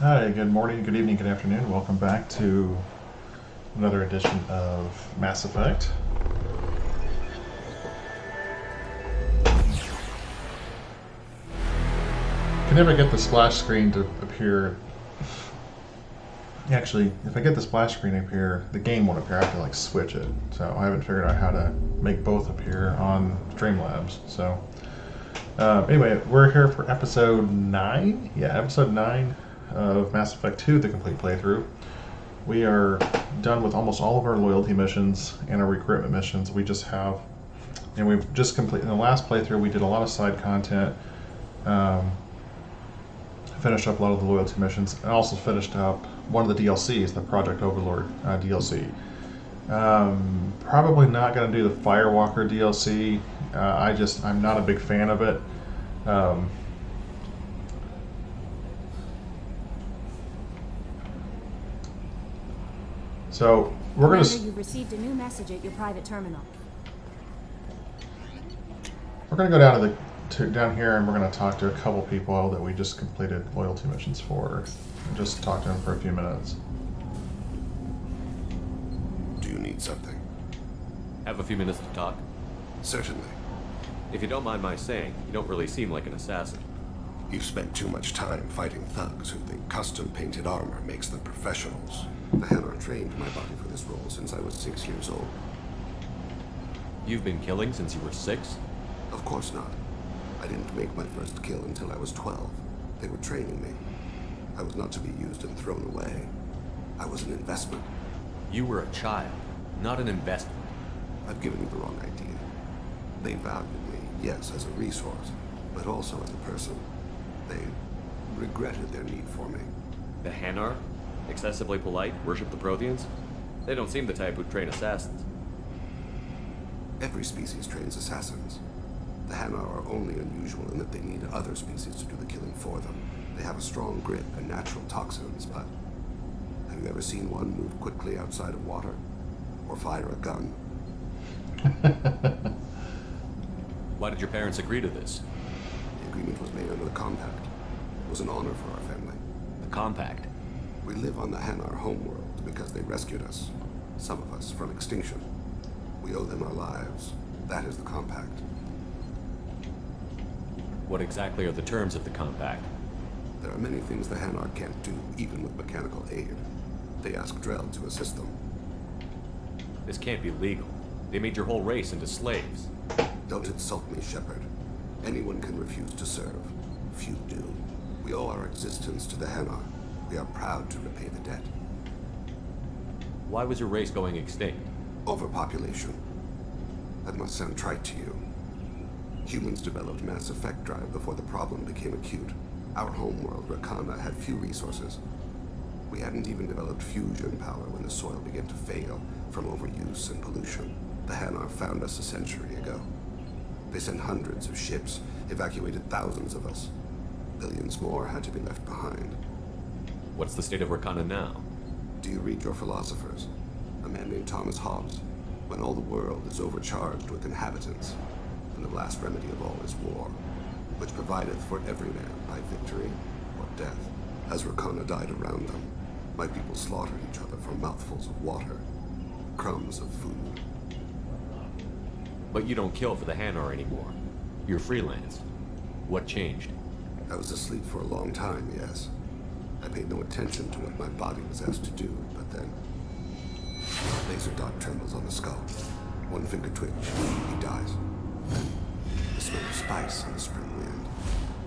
Hi, good morning, good evening, good afternoon. Welcome back to another edition of Mass Effect. Can never get the splash screen to appear. Actually, if I get the splash screen to appear, the game won't appear. I have to like switch it. So I haven't figured out how to make both appear on Streamlabs. So anyway, we're here for episode 9. Yeah, episode 9 of Mass Effect 2, the complete playthrough. We are done with almost all of our loyalty missions and our recruitment missions. We just have, and we've just completed, in the last playthrough, we did a lot of side content, finished up a lot of the loyalty missions, and also finished up one of the DLCs, the Project Overlord DLC. Probably not going to do the Firewalker DLC. I'm not a big fan of it. So we're going to. You've received a new message at your private terminal. We're going to go down down here, and we're going to talk to a couple people that we just completed loyalty missions for, and just talk to them for a few minutes. Do you need something? Have a few minutes to talk? Certainly. If you don't mind my saying, you don't really seem like an assassin. You've spent too much time fighting thugs who think custom-painted armor makes them professionals. The Hanar trained my body for this role since I was 6 years old. You've been killing since you were 6? Of course not. I didn't make my first kill until I was 12. They were training me. I was not to be used and thrown away. I was an investment. You were a child, not an investment. I've given you the wrong idea. They valued me, yes, as a resource, but also as a person. They regretted their need for me. The Hanar? Excessively polite, worship the Protheans? They don't seem the type who'd train assassins. Every species trains assassins. The Hanar are only unusual in that they need other species to do the killing for them. They have a strong grip and natural toxins, but have you ever seen one move quickly outside of water? Or fire a gun? Why did your parents agree to this? The agreement was made under the compact. It was an honor for our family. The compact? We live on the Hanar homeworld because they rescued us. Some of us from extinction. We owe them our lives. That is the compact. What exactly are the terms of the compact? There are many things the Hanar can't do, even with mechanical aid. They ask Drell to assist them. This can't be legal. They made your whole race into slaves. Don't insult me, Shepard. Anyone can refuse to serve. Few do. We owe our existence to the Hanar. We are proud to repay the debt. Why was your race going extinct? Overpopulation. That must sound trite to you. Humans developed mass effect drive before the problem became acute. Our homeworld, Rakana, had few resources. We hadn't even developed fusion power when the soil began to fail from overuse and pollution. The Hanar found us a century ago. They sent hundreds of ships, evacuated thousands of us. Billions more had to be left behind. What's the state of Rakana now? Do you read your philosophers? A man named Thomas Hobbes. When all the world is overcharged with inhabitants, and the last remedy of all is war, which provideth for every man by victory or death. As Rakana died around them, my people slaughtered each other for mouthfuls of water, crumbs of food. But you don't kill for the Hanar anymore. You're freelance. What changed? I was asleep for a long time, yes. I paid no attention to what my body was asked to do, but then... Laser dot trembles on the skull. One finger twitch. He dies. Then, the smell of spice in the spring wind.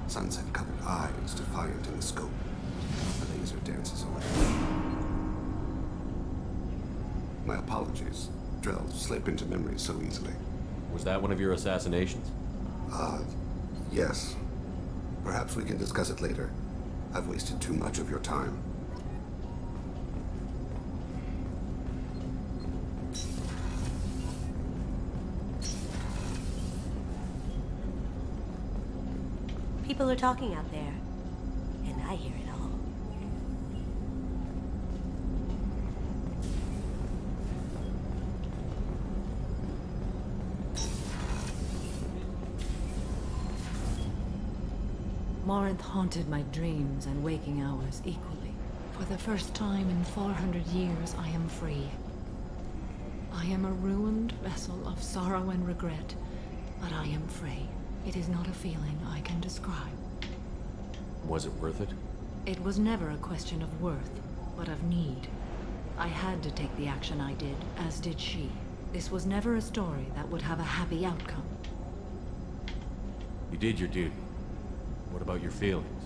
Sunset-colored eyes defiant in the scope. The laser dances away. My apologies. Drell slip into memory so easily. Was that one of your assassinations? Yes. Perhaps we can discuss it later. I've wasted too much of your time. People are talking out there, and I hear it all. Morinth haunted my dreams and waking hours equally. For the first time in 400 years, I am free. I am a ruined vessel of sorrow and regret, but I am free. It is not a feeling I can describe. Was it worth it? It was never a question of worth, but of need. I had to take the action I did, as did she. This was never a story that would have a happy outcome. You did your duty. What about your feelings?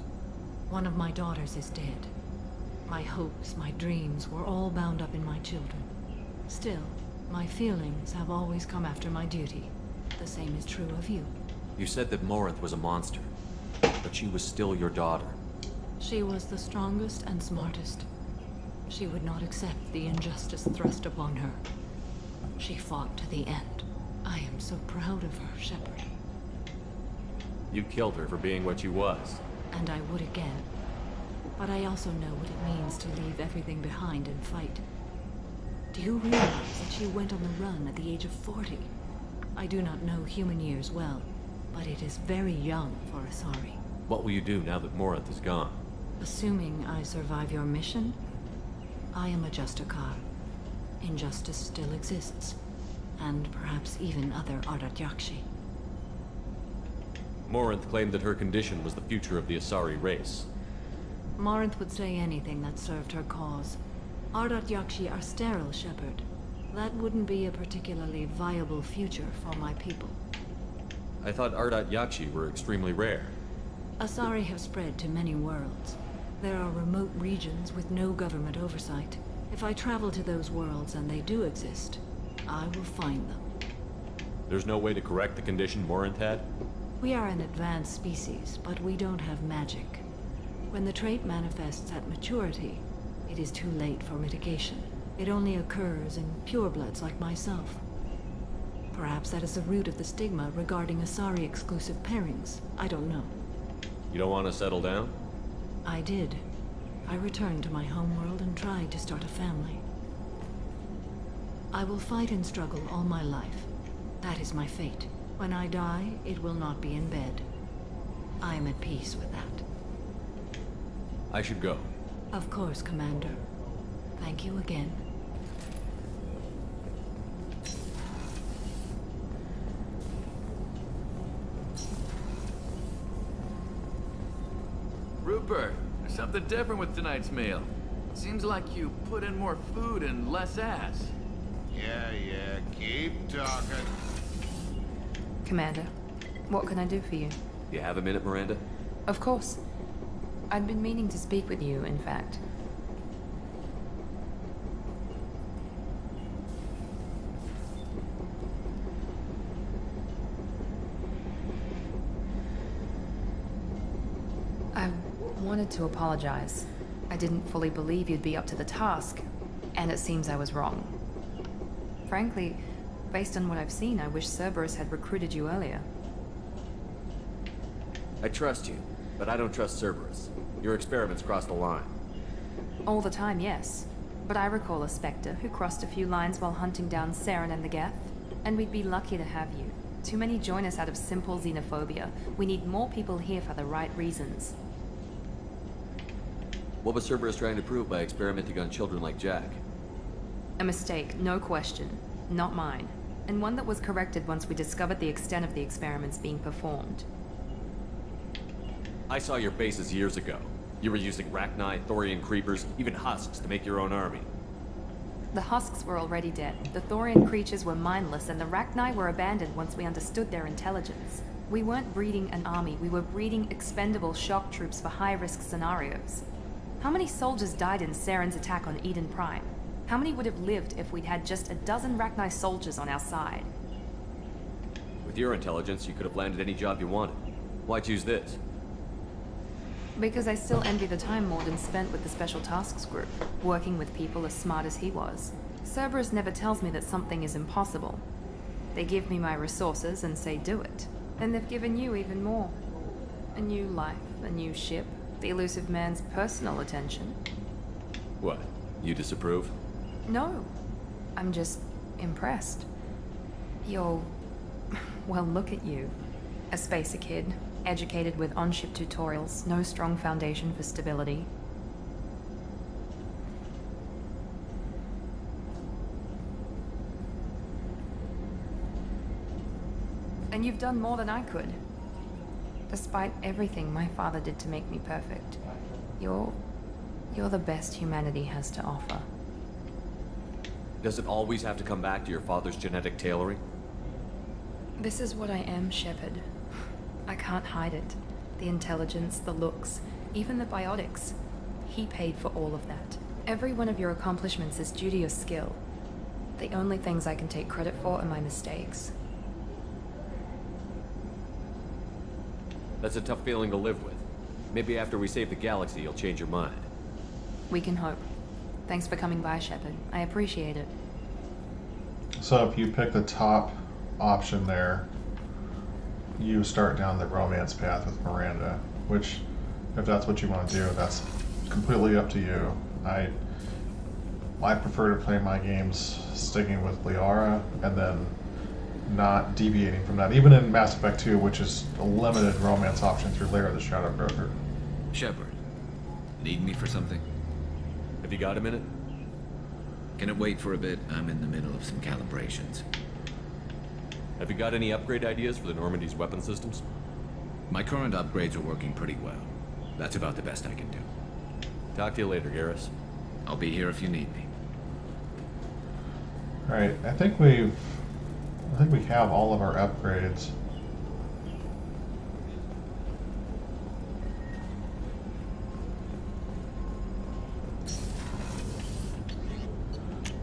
One of my daughters is dead. My hopes, my dreams were all bound up in my children. Still, my feelings have always come after my duty. The same is true of you. You said that Morinth was a monster, but she was still your daughter. She was the strongest and smartest. She would not accept the injustice thrust upon her. She fought to the end. I am so proud of her, Shepard. You killed her for being what she was. And I would again. But I also know what it means to leave everything behind and fight. Do you realize that she went on the run at the age of 40? I do not know human years well, but it is very young for Asari. What will you do now that Morinth is gone? Assuming I survive your mission, I am a Justicar. Injustice still exists, and perhaps even other Ardat-Yakshi. Morinth claimed that her condition was the future of the Asari race. Morinth would say anything that served her cause. Ardat-Yakshi are sterile, Shepard. That wouldn't be a particularly viable future for my people. I thought Ardat-Yakshi were extremely rare. Asari have spread to many worlds. There are remote regions with no government oversight. If I travel to those worlds and they do exist, I will find them. There's no way to correct the condition Morinth had? We are an advanced species, but we don't have magic. When the trait manifests at maturity, it is too late for mitigation. It only occurs in purebloods like myself. Perhaps that is the root of the stigma regarding Asari-exclusive pairings. I don't know. You don't want to settle down? I did. I returned to my homeworld and tried to start a family. I will fight and struggle all my life. That is my fate. When I die, it will not be in bed. I am at peace with that. I should go. Of course, Commander. Thank you again. Rupert, there's something different with tonight's meal. Seems like you put in more food and less ass. Yeah, keep talking. Commander, what can I do for you? You have a minute, Miranda? Of course. I'd been meaning to speak with you, in fact. I wanted to apologize. I didn't fully believe you'd be up to the task, and it seems I was wrong. Frankly, based on what I've seen, I wish Cerberus had recruited you earlier. I trust you, but I don't trust Cerberus. Your experiments crossed the line. All the time, yes. But I recall a Spectre who crossed a few lines while hunting down Saren and the Geth, and we'd be lucky to have you. Too many join us out of simple xenophobia. We need more people here for the right reasons. What was Cerberus trying to prove by experimenting on children like Jack? A mistake, no question. Not mine. And one that was corrected once we discovered the extent of the experiments being performed. I saw your bases years ago. You were using Rachni, Thorian creepers, even husks to make your own army. The husks were already dead. The Thorian creatures were mindless, and the Rachni were abandoned once we understood their intelligence. We weren't breeding an army, we were breeding expendable shock troops for high-risk scenarios. How many soldiers died in Saren's attack on Eden Prime? How many would have lived if we'd had just a dozen Rachni soldiers on our side? With your intelligence, you could have landed any job you wanted. Why choose this? Because I still envy the time Morden spent with the Special Tasks Group, working with people as smart as he was. Cerberus never tells me that something is impossible. They give me my resources and say do it. And they've given you even more. A new life, a new ship, the elusive man's personal attention. What? You disapprove? No. I'm just impressed. You're... well, look at you. A spacer kid, educated with on-ship tutorials, no strong foundation for stability. And you've done more than I could. Despite everything my father did to make me perfect, you're the best humanity has to offer. Does it always have to come back to your father's genetic tailoring? This is what I am, Shepard. I can't hide it. The intelligence, the looks, even the biotics. He paid for all of that. Every one of your accomplishments is due to your skill. The only things I can take credit for are my mistakes. That's a tough feeling to live with. Maybe after we save the galaxy, you'll change your mind. We can hope. Thanks for coming by, Shepard. I appreciate it. So if you pick the top option there, you start down the romance path with Miranda, which, if that's what you want to do, that's completely up to you. I prefer to play my games sticking with Liara and then not deviating from that. Even in Mass Effect 2, which is a limited romance option through Lair of the Shadow Broker. Shepard, need me for something? Have you got a minute? Can it wait for a bit? I'm in the middle of some calibrations. Have you got any upgrade ideas for the Normandy's weapon systems? My current upgrades are working pretty well. That's about the best I can do. Talk to you later, Garrus. I'll be here if you need me. Alright, I think we have all of our upgrades.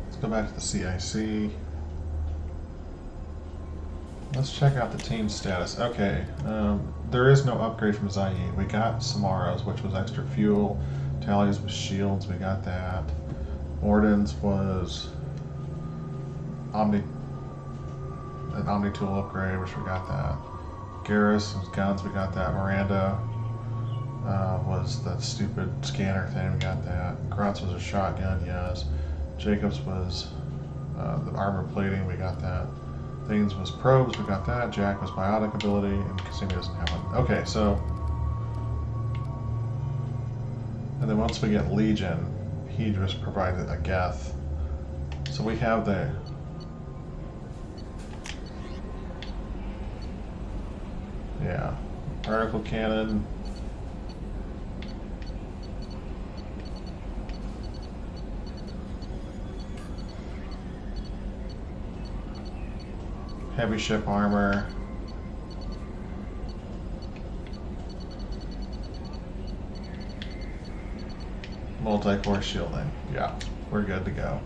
Let's go back to the CIC. Let's check out the team status. Okay, there is no upgrade from Zayin. We got Samaras, which was extra fuel. Tallies was shields, we got that. Morden's was an Omni tool upgrade, which we got that. Garrus was guns, we got that. Miranda was that stupid scanner thing, we got that. Grunts was a shotgun, yes. Jacobs was the armor plating, we got that. Things was probes, we got that. Jack was biotic ability, and Cassini doesn't have one. Okay, so. And then once we get Legion, he just provided a Geth. So we have the. Yeah. Particle cannon. Heavy ship armor. Multi-core shielding. Yeah, we're good to go.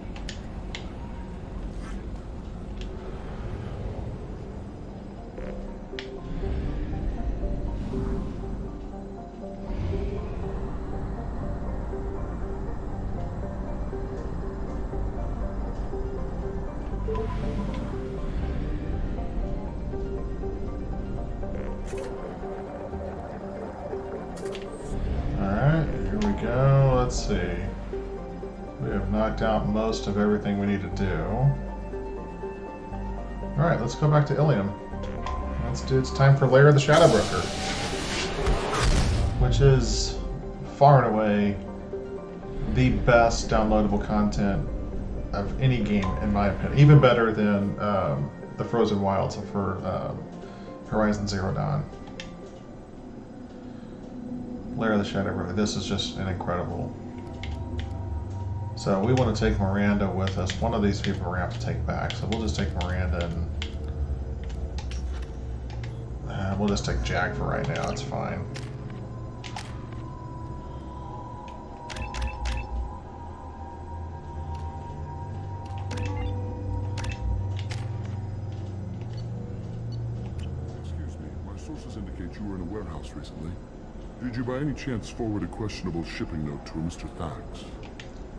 Let's see. We have knocked out most of everything we need to do. Alright, let's go back to Ilium. It's time for Lair of the Shadow Broker. Which is far and away the best downloadable content of any game, in my opinion. Even better than the Frozen Wilds for Horizon Zero Dawn. Lair of the Shadow Broker. This is just an incredible. So we want to take Miranda with us. One of these people we're going to have to take back. So we'll just take Miranda and we'll just take Jack for right now. It's fine. Excuse me, my sources indicate you were in a warehouse recently. Did you by any chance forward a questionable shipping note to a Mr. Thax?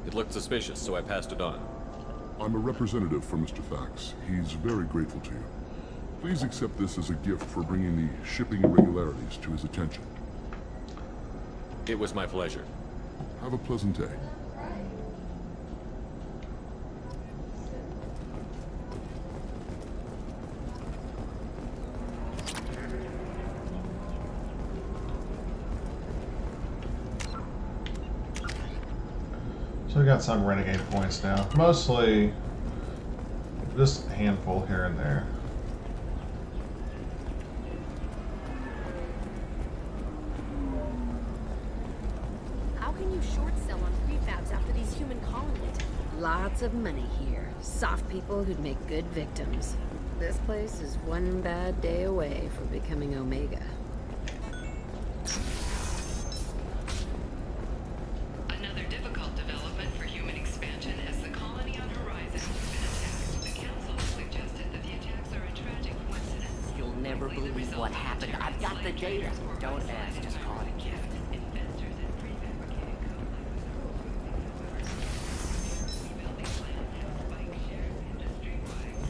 It looked suspicious, so I passed it on. I'm a representative for Mr. Thax. He's very grateful to you. Please accept this as a gift for bringing the shipping irregularities to his attention. It was my pleasure. Have a pleasant day. So we got some renegade points now. Mostly just a handful here and there. How can you short sell on prefabs after these human colonies? Lots of money here. Soft people who'd make good victims. This place is one bad day away from becoming Omega. Another difficult development for human expansion as the colony on Horizon has been attacked. The Council has suggested that the attacks are a tragic coincidence. You'll never believe what happened. I've got the data. Don't ask, just call it a gift. Inventors and prefabricated rebuilding plans have spiked shares industry-wide.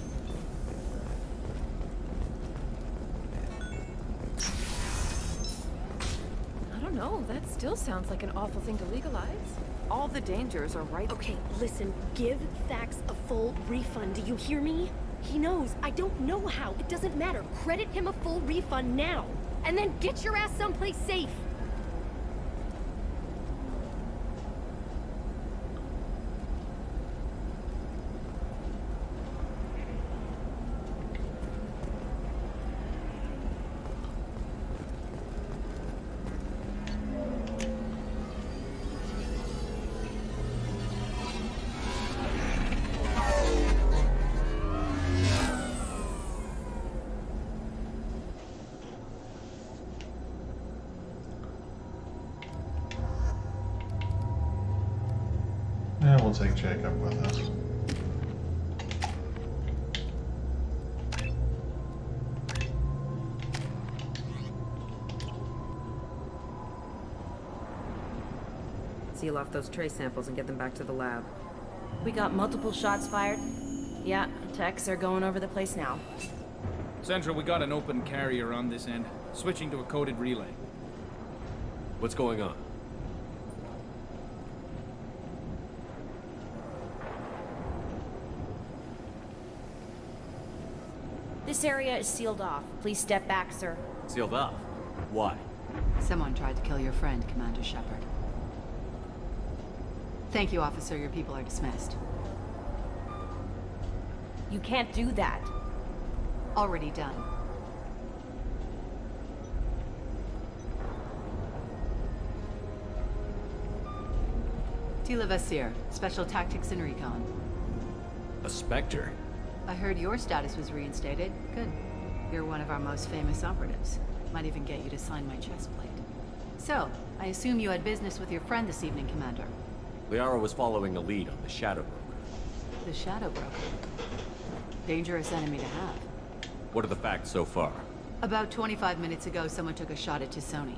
I don't know. That still sounds like an awful thing to legalize. All the dangers are right. Okay, listen, give Thax a full refund. Do you hear me? He knows. I don't know how. It doesn't matter. Credit him a full refund now. And then get your ass someplace safe. And we'll take Jacob with us. Seal off those trace samples and get them back to the lab. We got multiple shots fired. Yeah, techs are going over the place now. Central, we got an open carrier on this end. Switching to a coded relay. What's going on? This area is sealed off. Please step back, sir. Sealed off? Why? Someone tried to kill your friend, Commander Shepard. Thank you, officer. Your people are dismissed. You can't do that. Already done. Tila Vasir, Special Tactics and Recon. A Spectre? I heard your status was reinstated. Good. You're one of our most famous operatives. Might even get you to sign my chest plate. So, I assume you had business with your friend this evening, Commander. Liara was following a lead on the Shadow Broker. The Shadow Broker. Dangerous enemy to have. What are the facts so far? About 25 minutes ago, someone took a shot at Tisoni.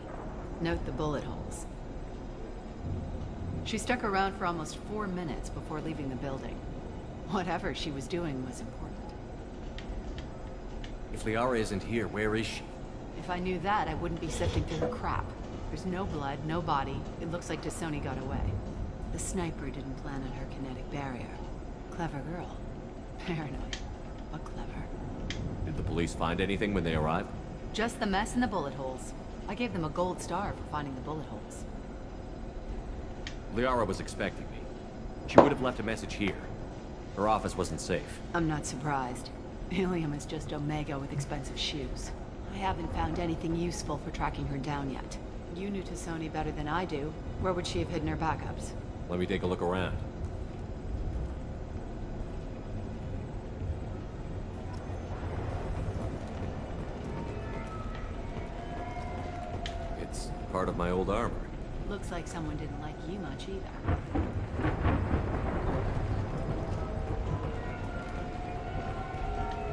Note the bullet holes. She stuck around for almost 4 minutes before leaving the building. Whatever she was doing was important. If Liara isn't here, where is she? If I knew that, I wouldn't be sifting through her crap. There's no blood, no body. It looks like Tisoni got away. The sniper didn't plan on her kinetic barrier. Clever girl. Paranoid, but clever. Did the police find anything when they arrived? Just the mess and the bullet holes. I gave them a gold star for finding the bullet holes. Liara was expecting me. She would have left a message here. Her office wasn't safe. I'm not surprised. Ilium is just Omega with expensive shoes. I haven't found anything useful for tracking her down yet. You knew Tisoni better than I do. Where would she have hidden her backups? Let me take a look around. It's part of my old armor. Looks like someone didn't like you much either.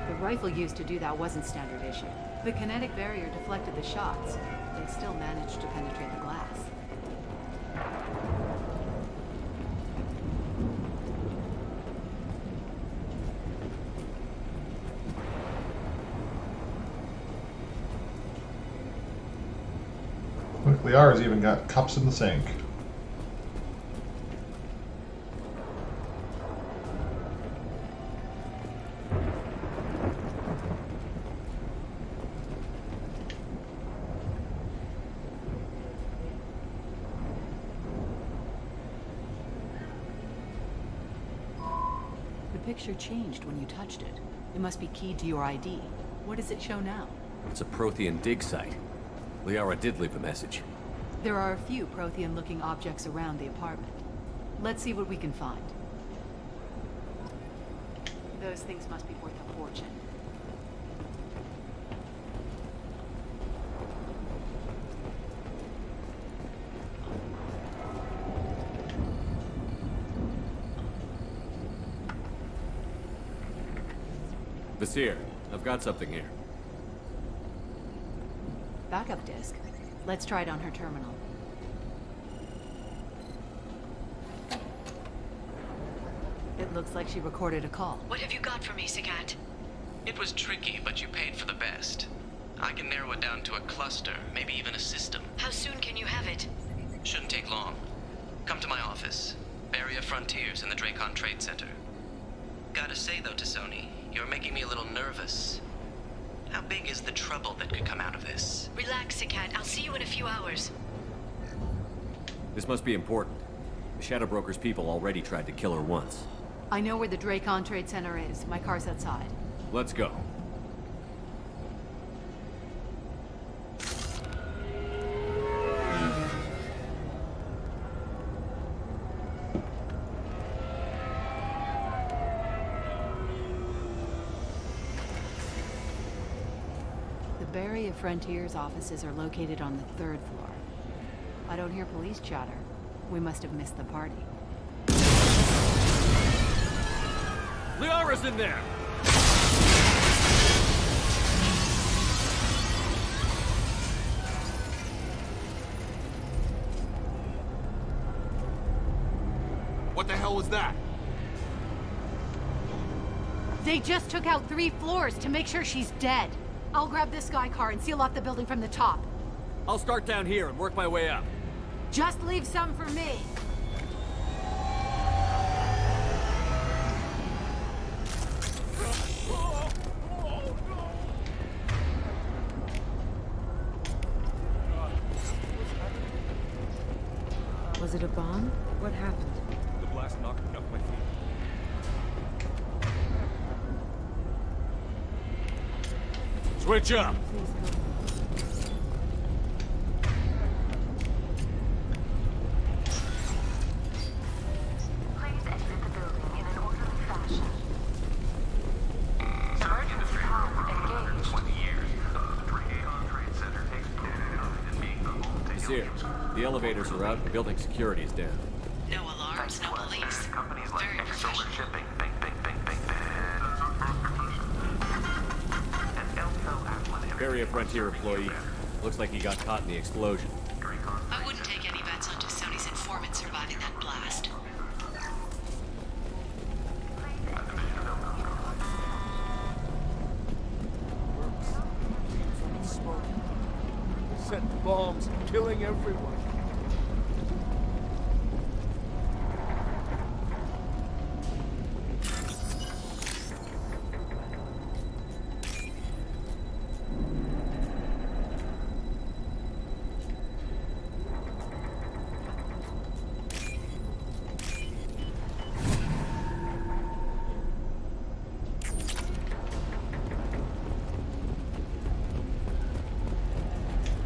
The rifle used to do that wasn't standard issue. The kinetic barrier deflected the shots. They still managed to penetrate the glass. Look, Liara's even got cups in the sink. picture changed when you touched it. It must be keyed to your ID. What does it show now? It's a Prothean dig site. Liara did leave a message. There are a few Prothean-looking objects around the apartment. Let's see what we can find. Those things must be worth a fortune. Vasir, I've got something here. Backup disk. Let's try it on her terminal. It looks like she recorded a call. What have you got for me, Sagat? It was tricky, but you paid for the best. I can narrow it down to a cluster, maybe even a system. How soon can you have it? Shouldn't take long. Come to my office. Barrier Frontiers in the Dracon Trade Center. Gotta say though to Sony, you're making me a little nervous. How big is the trouble that could come out of this? Relax, Sagat. I'll see you in a few hours. This must be important. The Shadow Broker's people already tried to kill her once. I know where the Dracon Trade Center is. My car's outside. Let's go. The Barrier Frontiers offices are located on the 3rd floor. I don't hear police chatter. We must have missed the party. Liara's in there! What the hell was that? They just took out 3 floors to make sure she's dead. I'll grab this Sky car and seal off the building from the top. I'll start down here and work my way up. Just leave some for me. Was it a bomb? What happened? The blast knocked me off my feet. Switch up! The elevators are out, the building security is down. No alarms, no police. Very professional. Barrier Frontier employee. Looks like he got caught in the explosion. I wouldn't take any bets on just Sony's informant surviving that blast. Smoke. Set bombs, killing everyone.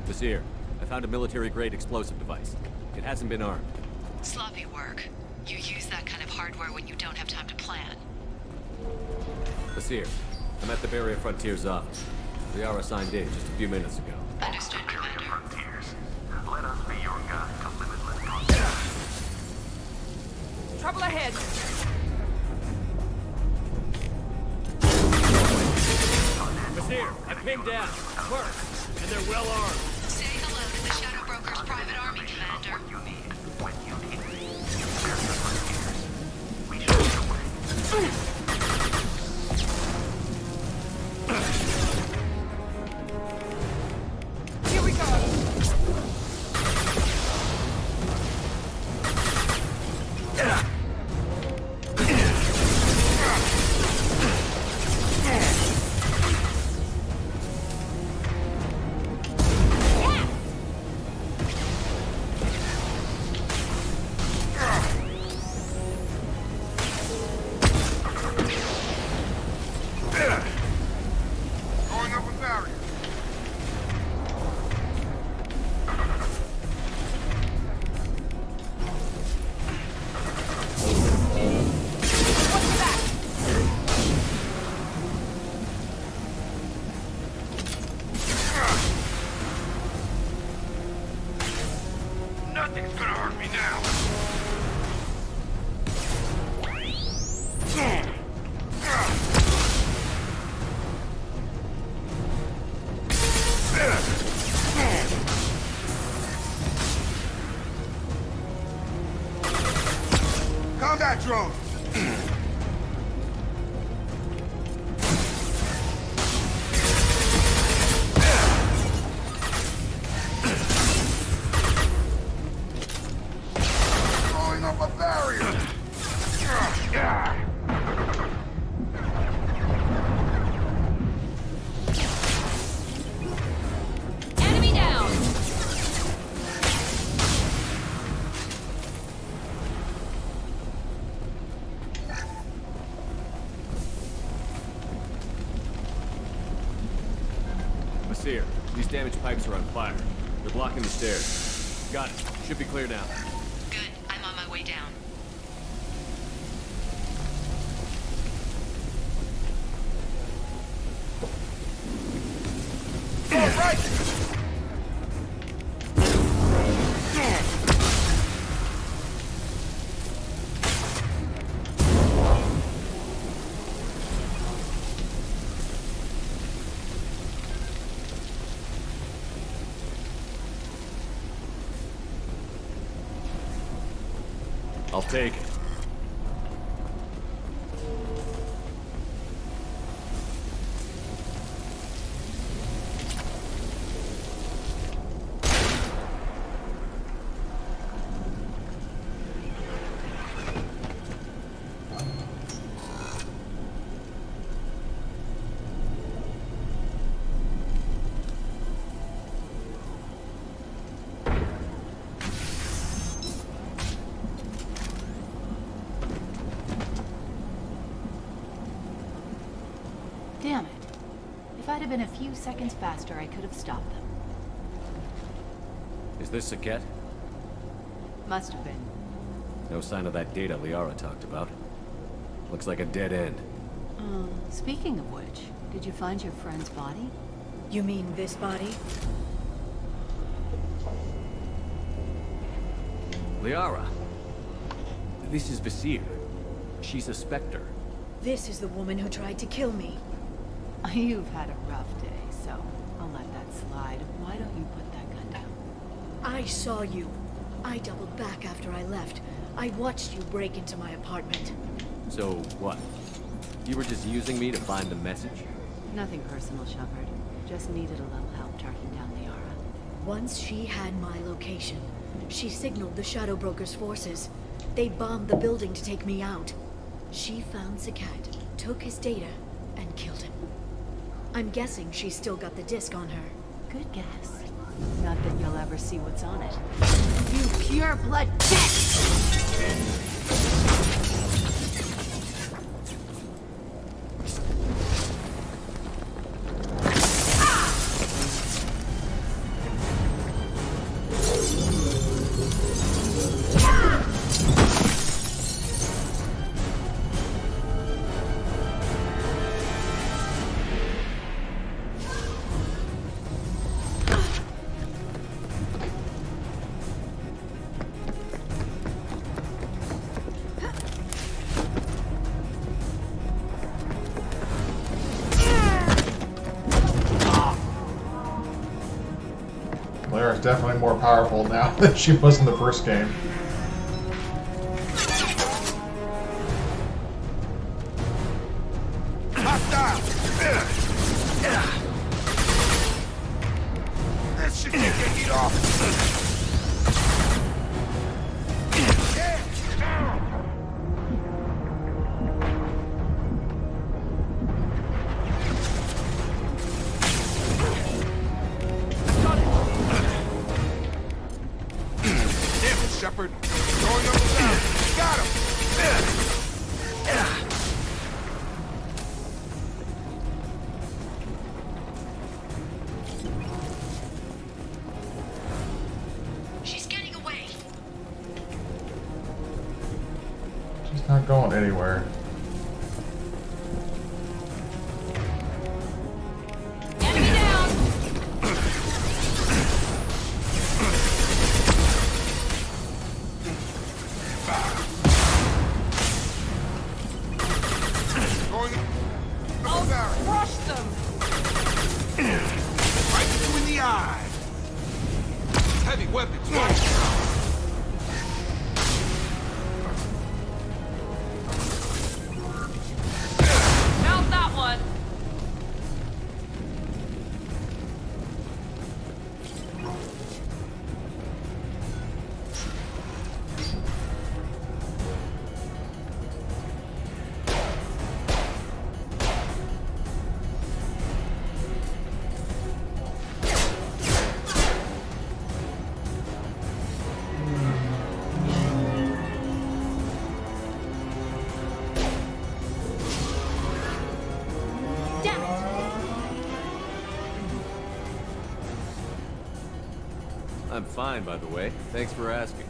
Vasir, I found a military-grade explosive device. It hasn't been armed. Sloppy work. You use that kind of hardware when you don't have time to plan. Vasir, I'm at the Barrier Frontiers office. Liara signed in just a few minutes ago. Understood, Commander. Let us be your guide to limitless. Trouble ahead! Vasir, I pinged down. Work. And they're well armed. Say hello to the Shadow Broker's private army, Commander. Here we go! It's gonna hurt me now. Combat drone! Throwing up a barrier! Enemy down! Masir, these damaged pipes are on fire. They're blocking the stairs. Got it. Should be clear now. Good. I'm on my way down. All right! I'll take it. Damn it. If I'd have been a few seconds faster, I could have stopped them. Is this Saket? Must have been. No sign of that data Liara talked about. Looks like a dead end. Speaking of which, did you find your friend's body? You mean this body? Liara! This is Vasir. She's a Spectre. This is the woman who tried to kill me. You've had a rough day, so I'll let that slide. Why don't you put that gun down? I saw you. I doubled back after I left. I watched you break into my apartment. So, what? You were just using me to find the message? Nothing personal, Shepard. Just needed a little help tracking down Liara. Once she had my location, she signaled the Shadow Broker's forces. They bombed the building to take me out. She found Saket, took his data, and killed him. I'm guessing she's still got the disc on her. Good guess. Not that you'll ever see what's on it. You pure blood bitch! Liara's definitely more powerful now than she was in the first game. That shit can't get heat off. Shepard, going up and down. Got him! She's getting away. She's not going anywhere. Enemy down! heavy weapons, right? Found that one. I'm fine, by the way. Thanks for asking.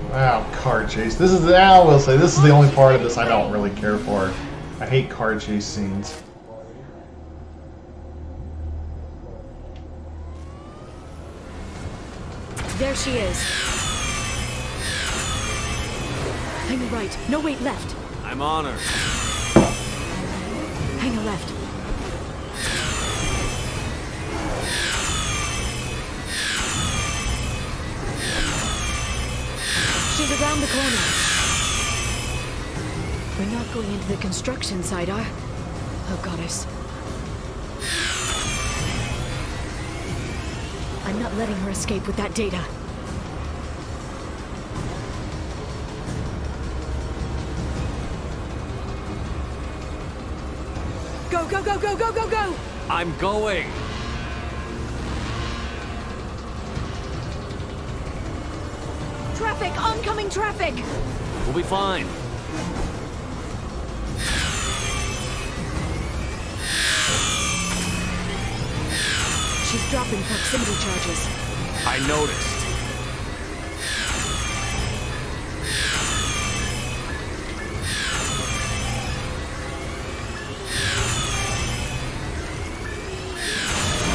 Wow, car chase. This is, I will say, this is the only part of this I don't really care for. I hate car chase scenes. There she is. Hang a right. No, wait, left. I'm on her. Hang a left. She's around the corner. We're not going into the construction site, are? Oh, goddess. I'm not letting her escape with that data. Go, go, go, go, go, go, go! I'm going! Traffic! Oncoming traffic! We'll be fine. She's dropping proximity charges. I noticed.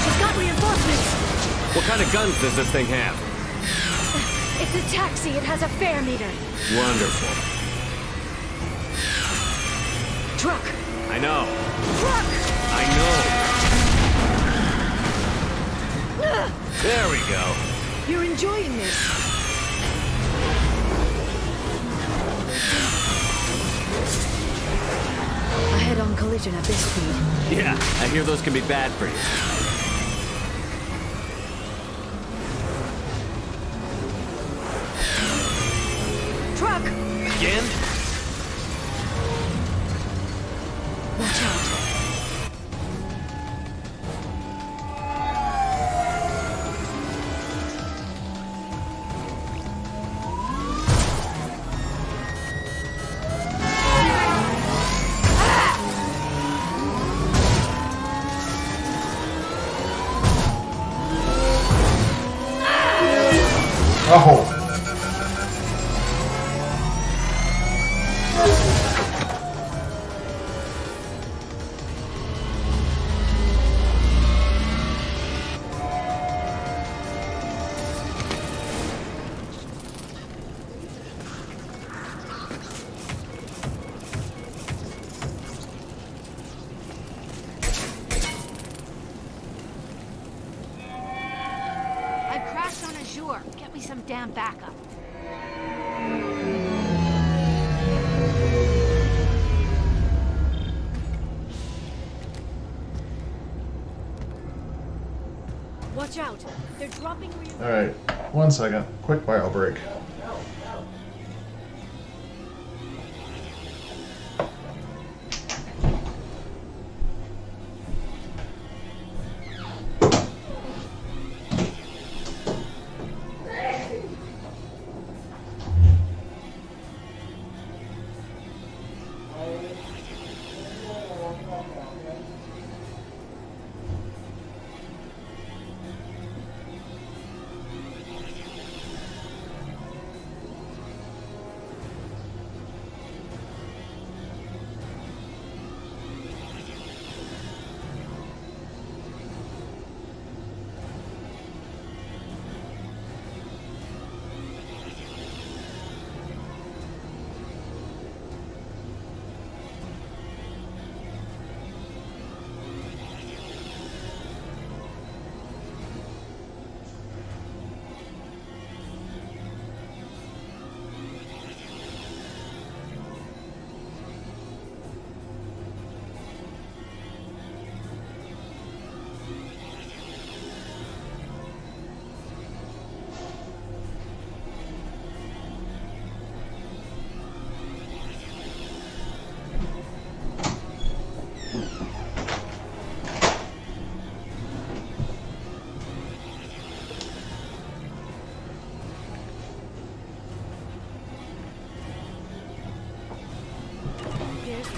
She's got reinforcements! What kind of guns does this thing have? It's a taxi. It has a fare meter. Wonderful. Truck! I know. Truck! I know. There we go. You're enjoying this. A head-on collision at this speed. Yeah, I hear those can be bad for you. Truck! Again? Watch out. Oh! I crashed on Azure. Get me some damn backup. Watch out. They're dropping Alright, 1 second. Quick bio break.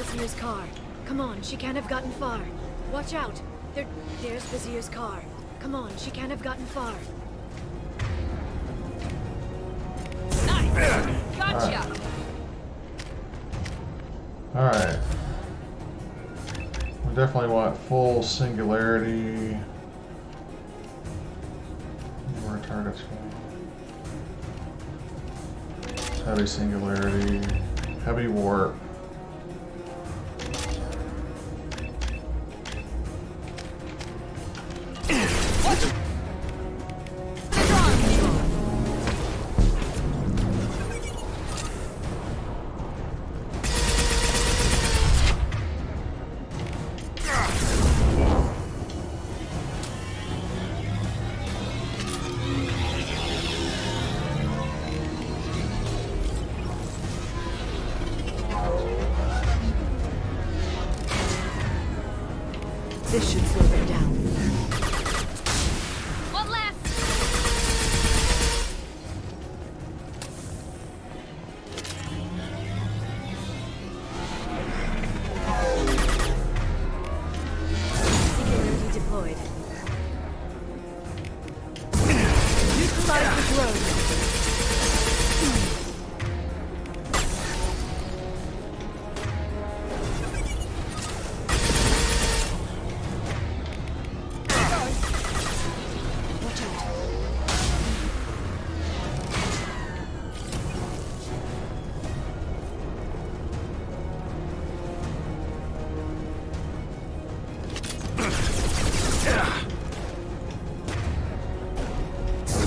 Vizier's car. Come on, she can't have gotten far. Watch out. There's Vizier's car. Come on, she can't have gotten far. Nice! Gotcha! Alright. We definitely want full singularity. Where targets go. Heavy singularity. Heavy warp. This should slow them down. One last! Singularity deployed. Neutralize the drone.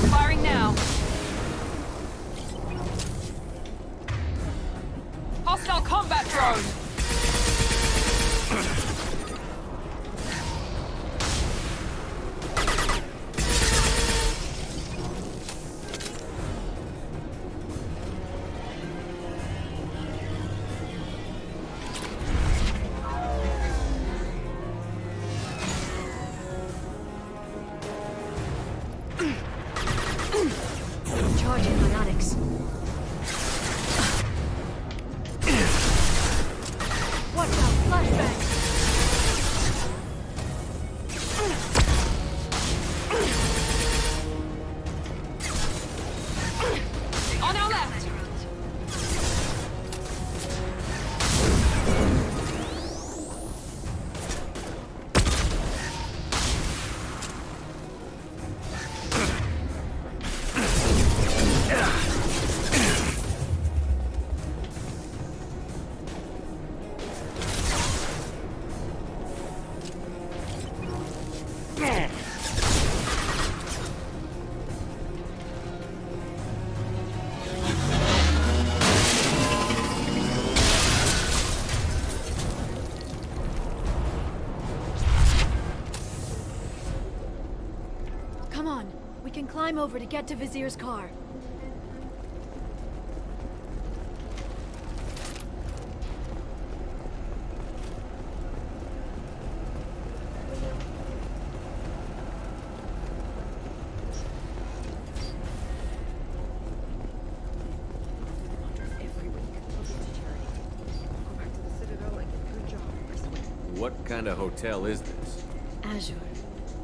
Firing now. Hostile combat drone! Charging ionics. Watch out, flashbang! On our left! Come on, we can climb over to get to Vizier's car. What kind of hotel is this? Azure.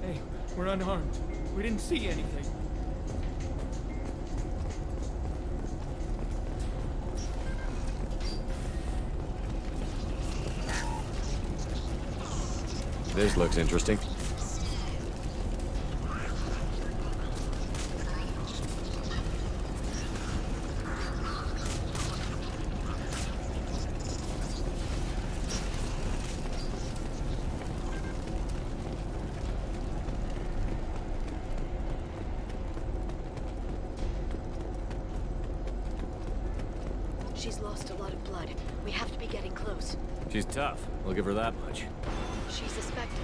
Hey, we're unarmed. We didn't see anything. This looks interesting. She's lost a lot of blood. We have to be getting close. She's tough. We'll give her that much. She's suspected.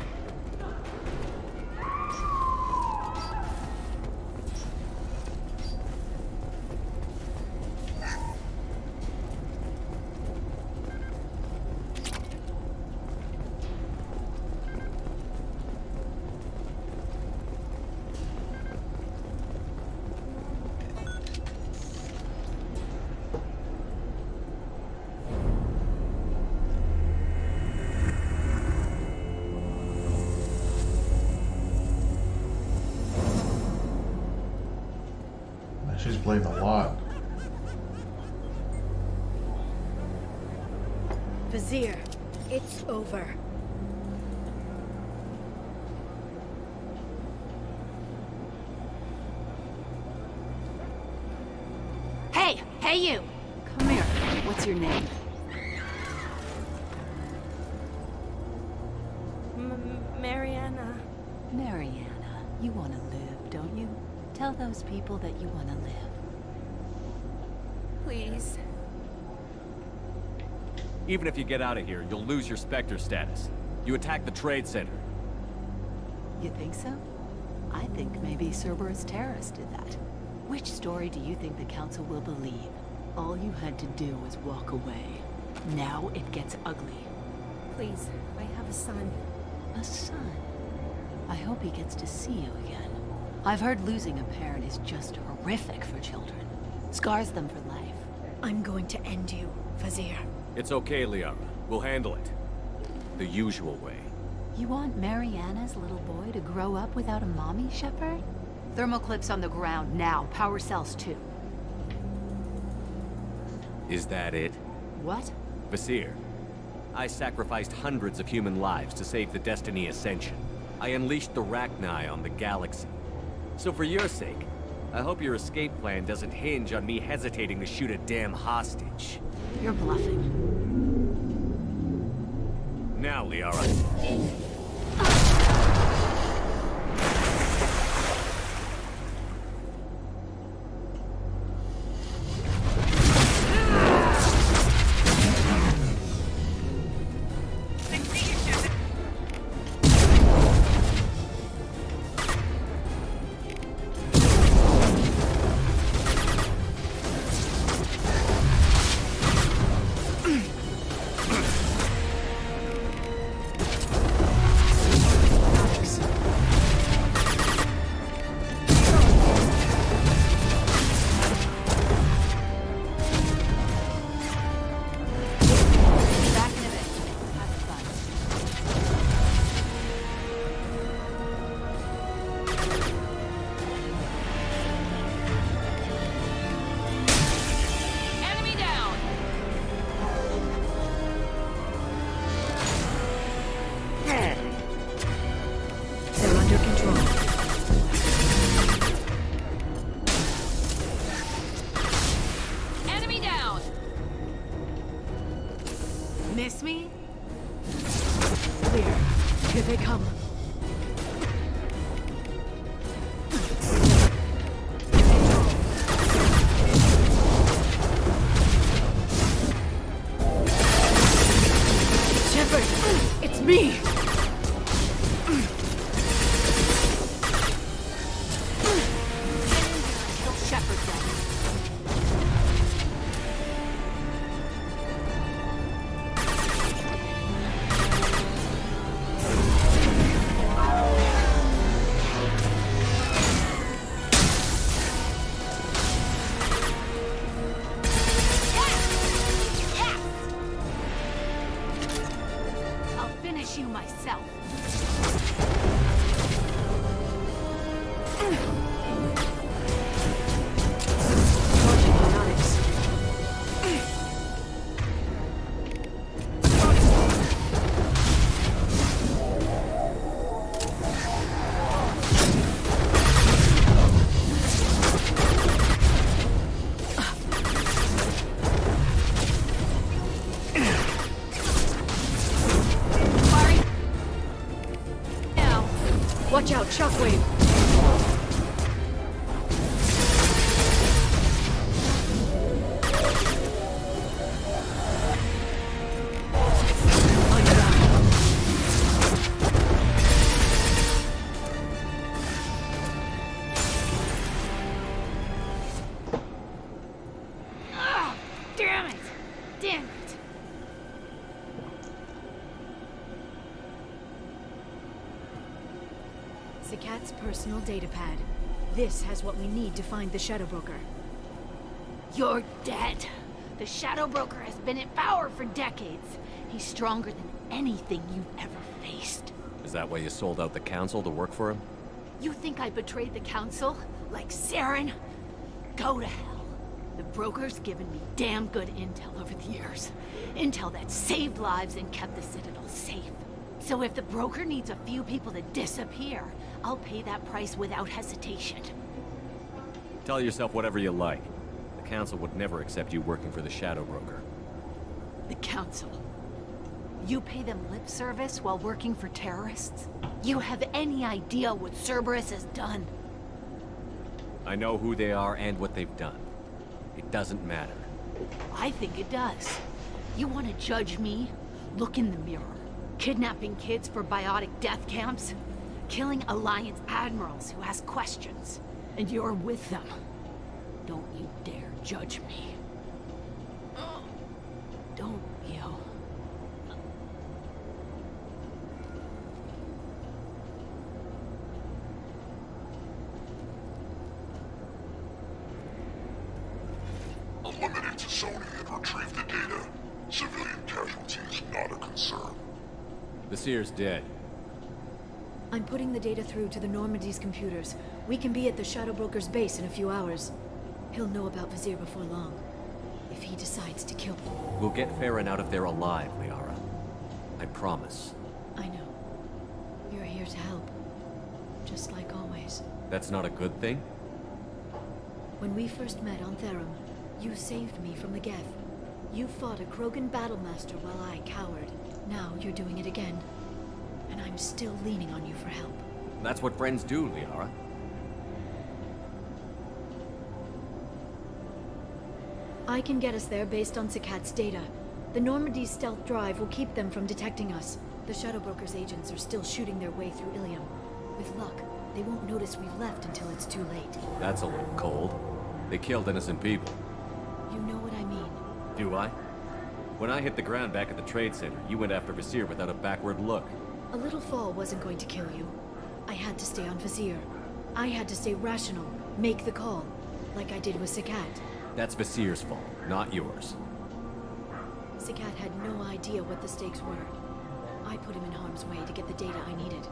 played a lot. Vizier, it's over. Hey! Hey, you! Come here. What's your name? Mariana. Mariana. You want to live, don't you? Tell those people that you want to live. Please. Even if you get out of here, you'll lose your Spectre status. You attacked the trade center. You think so? I think maybe Cerberus terrorists did that. Which story do you think the Council will believe? All you had to do was walk away. Now it gets ugly. Please, I have a son. A son? I hope he gets to see you again. I've heard losing a parent is just horrific for children. Scars them for life. I'm going to end you, Vizier. It's okay, Liara. We'll handle it. The usual way. You want Mariana's little boy to grow up without a mommy, Shepard? Thermal clips on the ground now. Power cells too. Is that it? What? Vizier, I sacrificed hundreds of human lives to save the Destiny Ascension. I unleashed the Rachni on the galaxy. So for your sake, I hope your escape plan doesn't hinge on me hesitating to shoot a damn hostage. You're bluffing. Now, Liara. Miss me? Clear. Here they come. Shepard! It's me! Kill Shepard then. You myself. Watch out, shockwave! Damn it! Damn it! Zakat's personal data pad. This has what we need to find the Shadow Broker. You're dead. The Shadow Broker has been in power for decades. He's stronger than anything you've ever faced. Is that why you sold out the Council to work for him? You think I betrayed the Council? Like Saren? Go to hell. The broker's given me damn good intel over the years. Intel that saved lives and kept the Citadel safe. So if the broker needs a few people to disappear, I'll pay that price without hesitation. Tell yourself whatever you like. The Council would never accept you working for the Shadow Broker. The Council? You pay them lip service while working for terrorists? You have any idea what Cerberus has done? I know who they are and what they've done. It doesn't matter. I think it does. You want to judge me? Look in the mirror. Kidnapping kids for biotic death camps? Killing Alliance admirals who ask questions. And you're with them. Don't you dare judge me. Don't, Leo. Eliminate Sony and retrieve the data. Civilian casualties not a concern. Vasir's dead. I'm putting the data through to the Normandy's computers. We can be at the Shadow Broker's base in a few hours. He'll know about Vasir before long. If he decides to kill me. We'll get Farron out of there alive, Liara. I promise. I know. You're here to help. Just like always. That's not a good thing? When we first met on Therum, you saved me from the Geth. You fought a Krogan battlemaster while I cowered. Now you're doing it again. And I'm still leaning on you for help. That's what friends do, Liara. I can get us there based on Sakat's data. The Normandy's stealth drive will keep them from detecting us. The Shadow Broker's agents are still shooting their way through Ilium. With luck, they won't notice we've left until it's too late. That's a little cold. They killed innocent people. You know what I mean. Do I? When I hit the ground back at the trade center, you went after Vasir without a backward look. A little fall wasn't going to kill you. I had to stay on Vasir. I had to stay rational, make the call, like I did with Sakat. That's Vasir's fault, not yours. Sakat had no idea what the stakes were. I put him in harm's way to get the data I needed.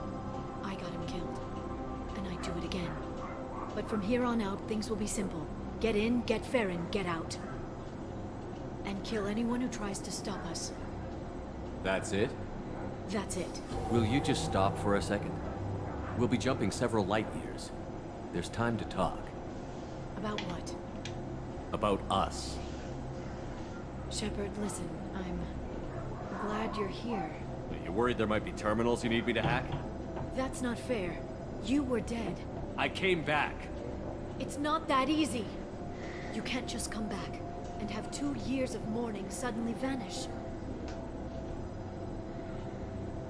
I got him killed. And I'd do it again. But from here on out, things will be simple. Get in, get Farron, get out. And kill anyone who tries to stop us. That's it? That's it. Will you just stop for a second? We'll be jumping several light years. There's time to talk. About what? About us. Shepard, listen, I'm glad you're here. Are you worried there might be terminals you need me to hack? That's not fair. You were dead. I came back. It's not that easy. You can't just come back and have 2 years of mourning suddenly vanish.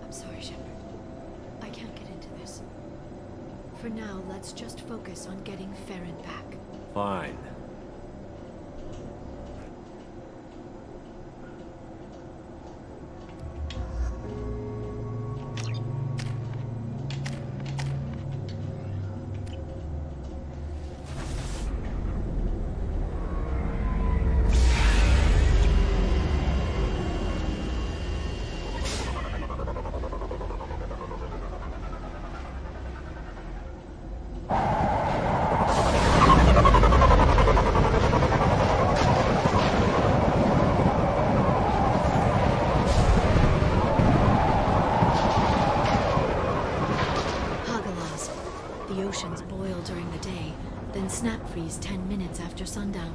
I'm sorry, Shepard. I can't get into this. For now, let's just focus on getting Farron back. Fine. Freeze 10 minutes after sundown.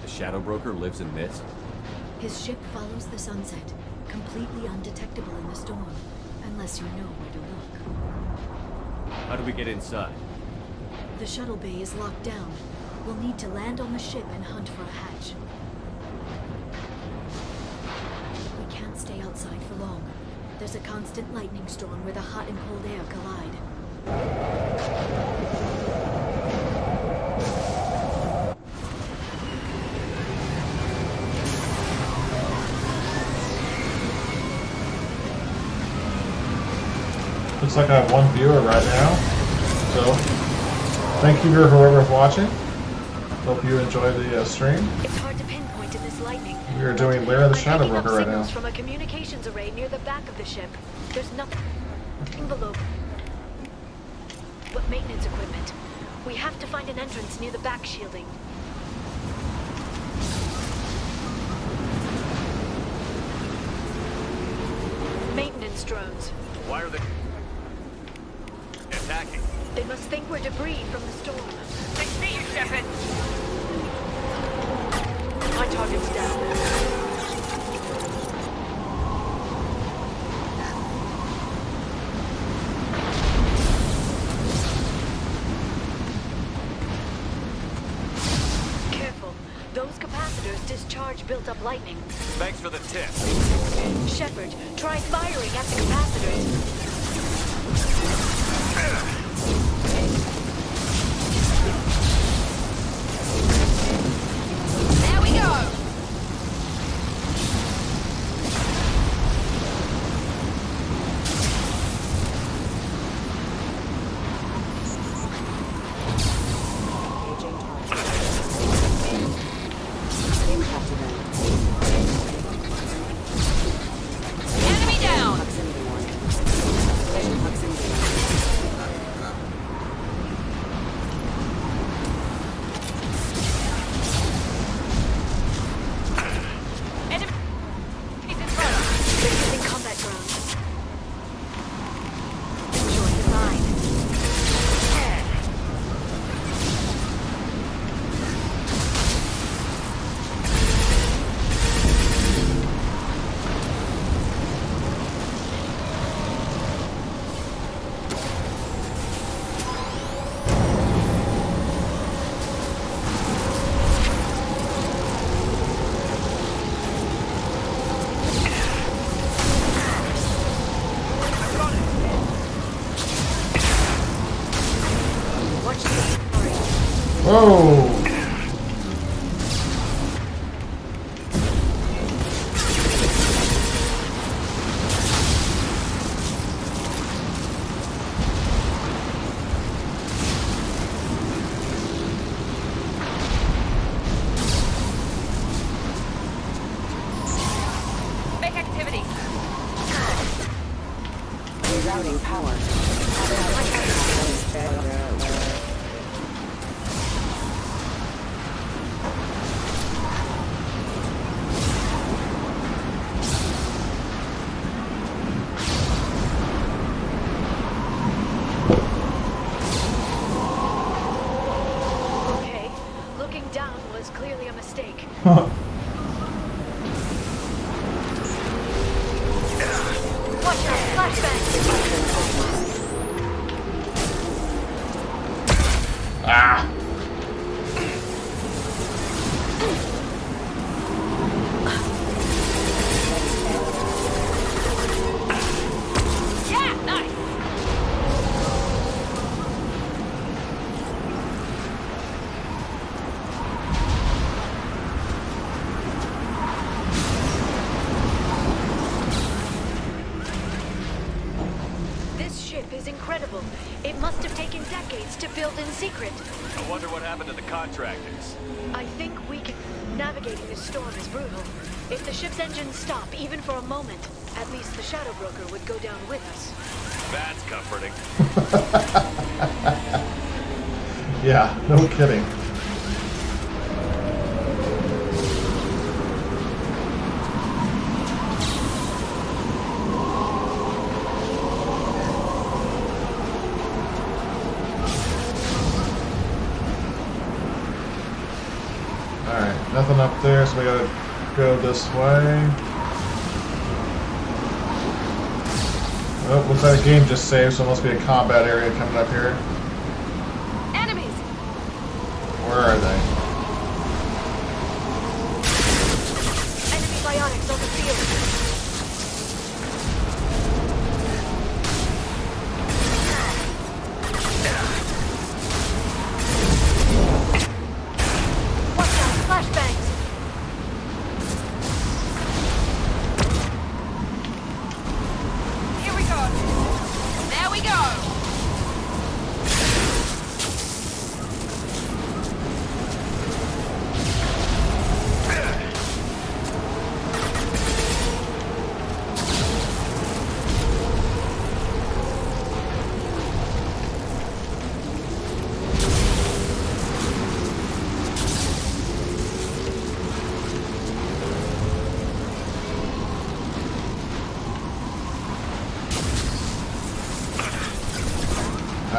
The Shadow Broker lives in this? His ship follows the sunset, completely undetectable in the storm, unless you know where to look. How do we get inside? The shuttle bay is locked down. We'll need to land on the ship and hunt for a hatch. We can't stay outside for long. There's a constant lightning storm where the hot and cold air collide. Looks like I have one viewer right now, so thank you to whoever's watching. Hope you enjoy the stream. It's hard to pinpoint in this lightning. We are doing Lair of the Shadow Broker right now. From a communications array near the back of the ship. There's nothing below. But maintenance equipment. We have to find an entrance near the back shielding. drones. Why are they attacking? They must think we're debris from the storm. I see you, Shepard. My target's down. Those capacitors discharge built-up lightning. Thanks for the tip. Shepard, try firing at the capacitors. There we go! Enemy down! Enemy in front. They're using combat drones. Enjoy the line. Watch this. Whoa! Make activity. Rerouting power. Okay, looking down was clearly a mistake. Watch out, flashbang! Ah! Yeah, nice! This ship is incredible. It must have taken decades to build in secret. I wonder what happened to the contractors. I think we can... Navigating this storm is brutal. If the ship's engines stop, even for a moment, at least the Shadow Broker would go down with us. That's comforting. Yeah, no kidding. Alright, nothing up there, so we gotta go this way. Oh, looks like the game just saved, so it must be a combat area coming up here. Enemies! Where are they? Enemy bionics on the field. Watch out, flashbangs! Here we go! There we go!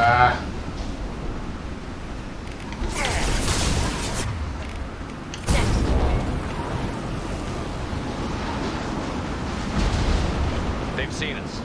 Ah. They've seen us.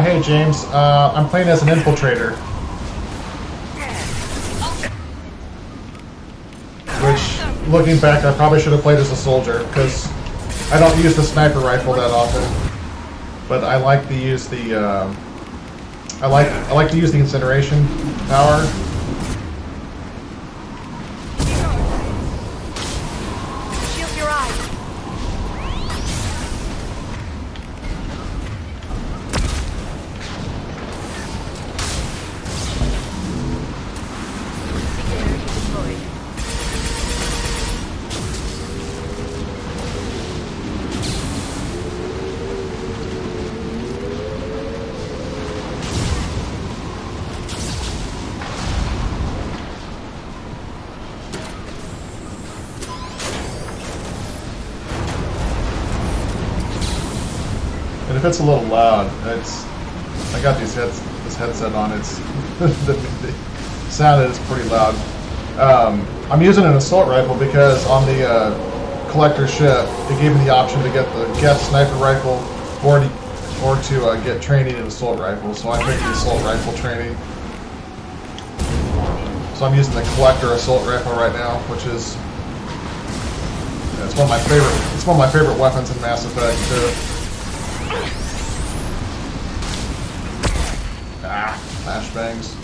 Hey James, I'm playing as an infiltrator. Which, looking back, I probably should have played as a soldier, because I don't use the sniper rifle that often. But I like to use the, I like to use the incineration power. Shield your eyes. And if it's a little loud, I got this headset on. It's the sound is pretty loud. I'm using an assault rifle because on the collector ship, it gave me the option to get the guest sniper rifle or to get training in assault rifle. So I picked the assault rifle training. So I'm using the collector assault rifle right now, which is it's one of my favorite. It's one of my favorite weapons in Mass Effect too. Ah, flashbangs.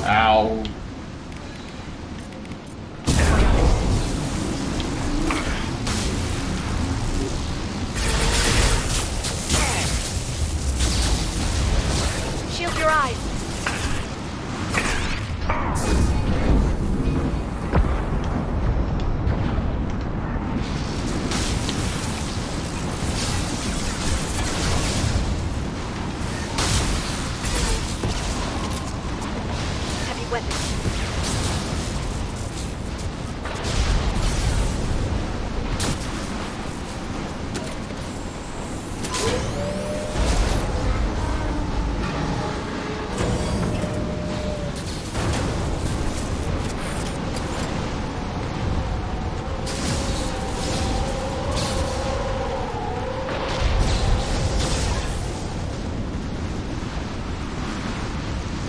Ow. Shield your eyes. Heavy weapons.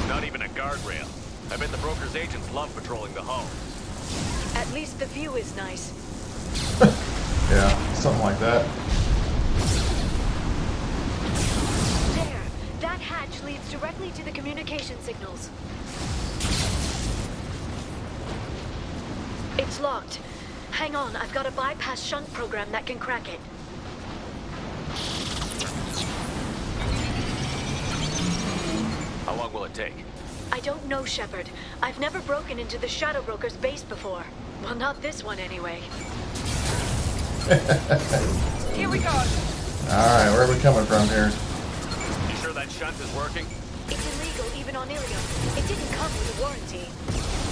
Not even a guardrail. I bet the broker's agents love patrolling the hull. At least the view is nice. Yeah, something like that. There. That hatch leads directly to the communication signals. It's locked. Hang on, I've got a bypass shunt program that can crack it. How long will it take? I don't know, Shepard. I've never broken into the Shadow Broker's base before. Well, not this one anyway. Here we go. Alright, where are we coming from here? You sure that shunt is working? It's illegal even on Ilium. It didn't come with a warranty.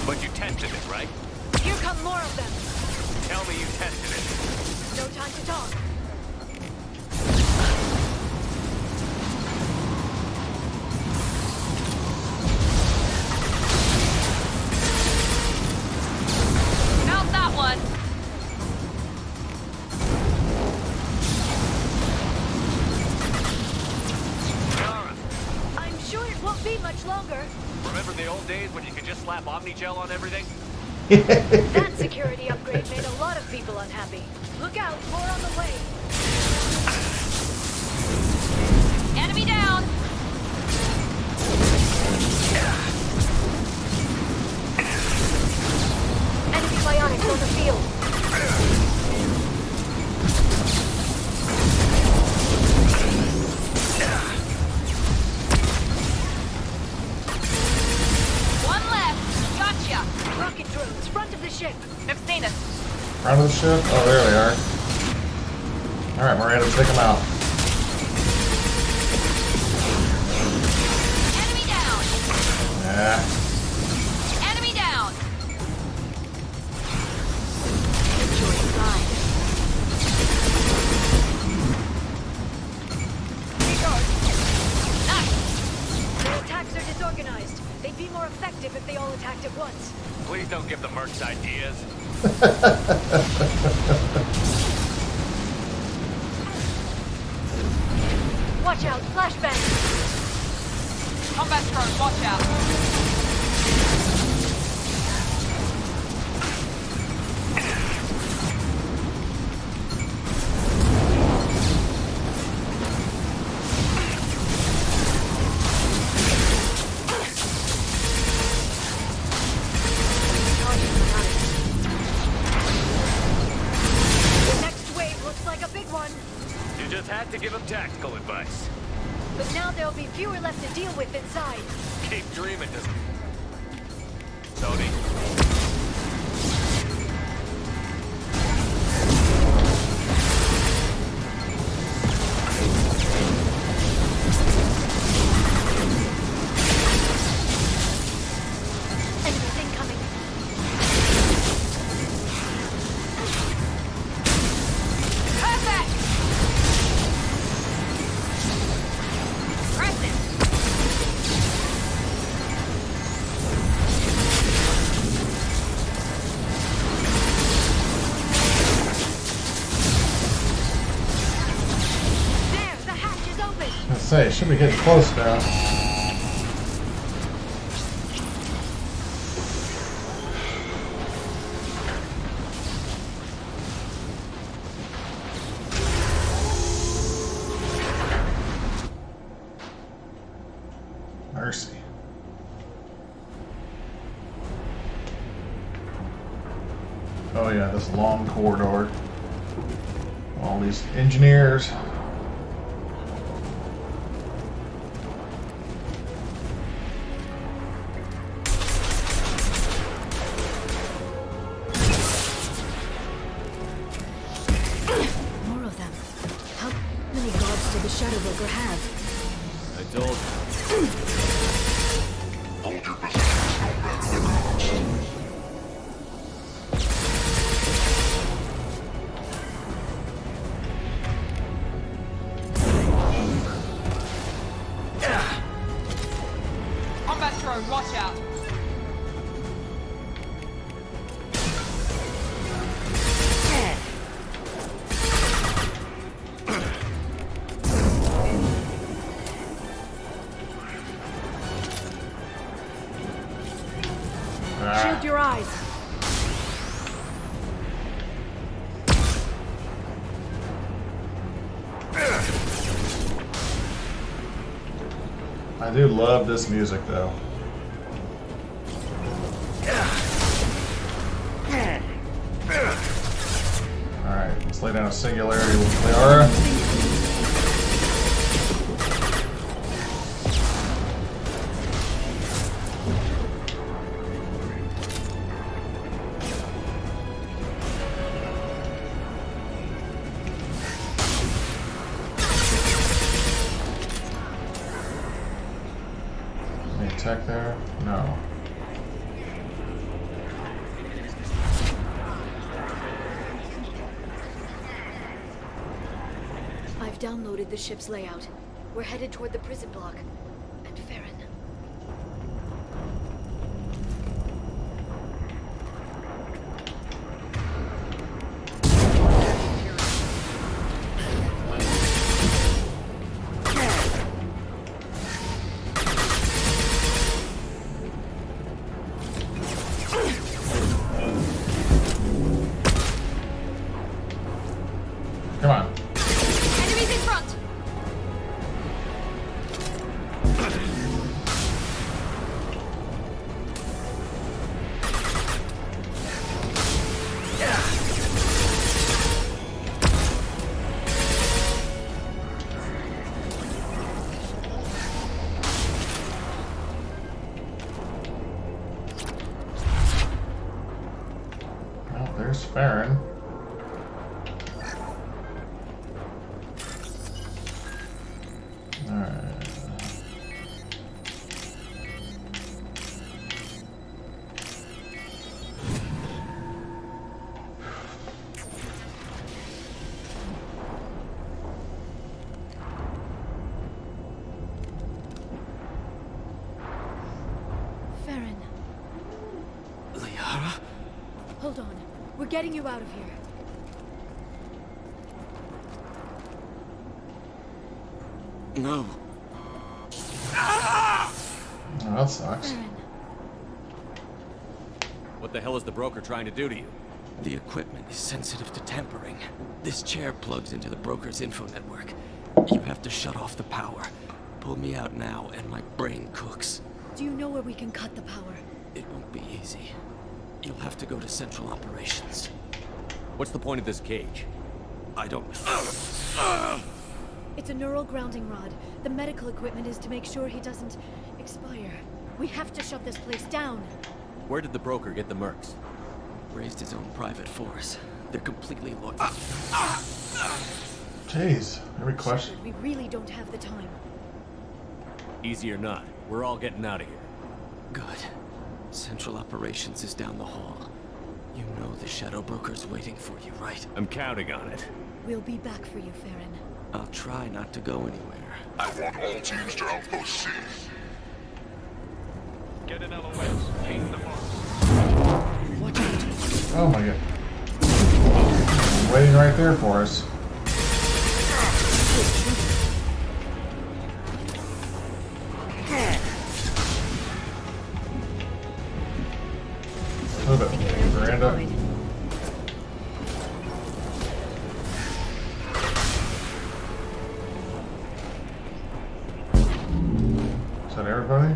But you tested it, right? Here come more of them. Tell me you tested it. No time to talk. Found that one. Yara, I'm sure it won't be much longer. remember the old days when you could just slap Omnigel on everything? That security upgrade made a lot of people unhappy. Look out, more on the way. Enemy down. Enemy biotics on the field. ship. I've seen it. Front of the ship? Oh, there they are. Alright, Miranda, take them out. Enemy down. Yeah. Enemy down. Their attacks are disorganized. They'd be more effective if they all attacked at once. Please don't give the mercs ideas. Watch out, flashbang! Combat drone, watch out. The next wave looks like a big one. You just had to give him tactical advice. But now there'll be fewer left to deal with inside. Keep dreaming, Tony. Enemies incoming. Perfect. Press it. There, the hatch is open. Let's say, should be getting close now. Mercy. Oh yeah, this long corridor. All these engineers. More of them. How many guards did the Shadow Broker have? I told Hold your positions no matter the cost. Combat drone, watch out. Shield your eyes. I do love this music though. Alright, let's lay down a singularity with Cleara. Any attack there? No. I've downloaded the ship's layout. We're headed toward the prison block. And Farron. Come on. Enemies in front. There's Farron. Alright. Farron, Liara? hold on. We're getting you out of here. No. Oh, that sucks. Farron, What the hell is the broker trying to do to you? The equipment is sensitive to tampering. This chair plugs into the broker's info network. You have to shut off the power. Pull me out now, and my brain cooks. do you know where we can cut the power? It won't be easy. You'll have to go to Central Operations. What's the point of this cage? I don't... It's a neural grounding rod. The medical equipment is to make sure he doesn't expire. We have to shut this place down. Where did the broker get the mercs? Raised his own private force. They're completely loyal. Jeez, every question. We really don't have the time. Easy or not, we're all getting out of here. Good. Central Operations is down the hall. You know the Shadow Broker's waiting for you, right? I'm counting on it. We'll be back for you, Farron. I'll try not to go anywhere. I want all teams to Outpost C. Get an LOS. Paint the mark. Oh my god. Waiting right there for us. Move it, Miranda. Is that everybody?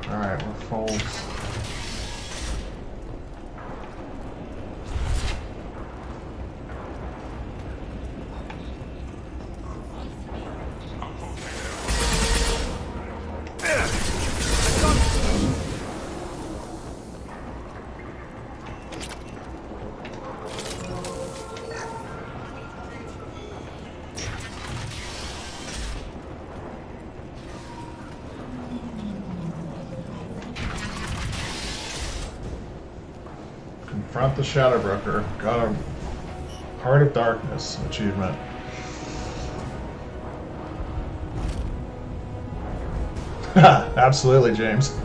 Alright, we're full. Confront the Shadow Broker. Got a Heart of Darkness achievement. Absolutely, James.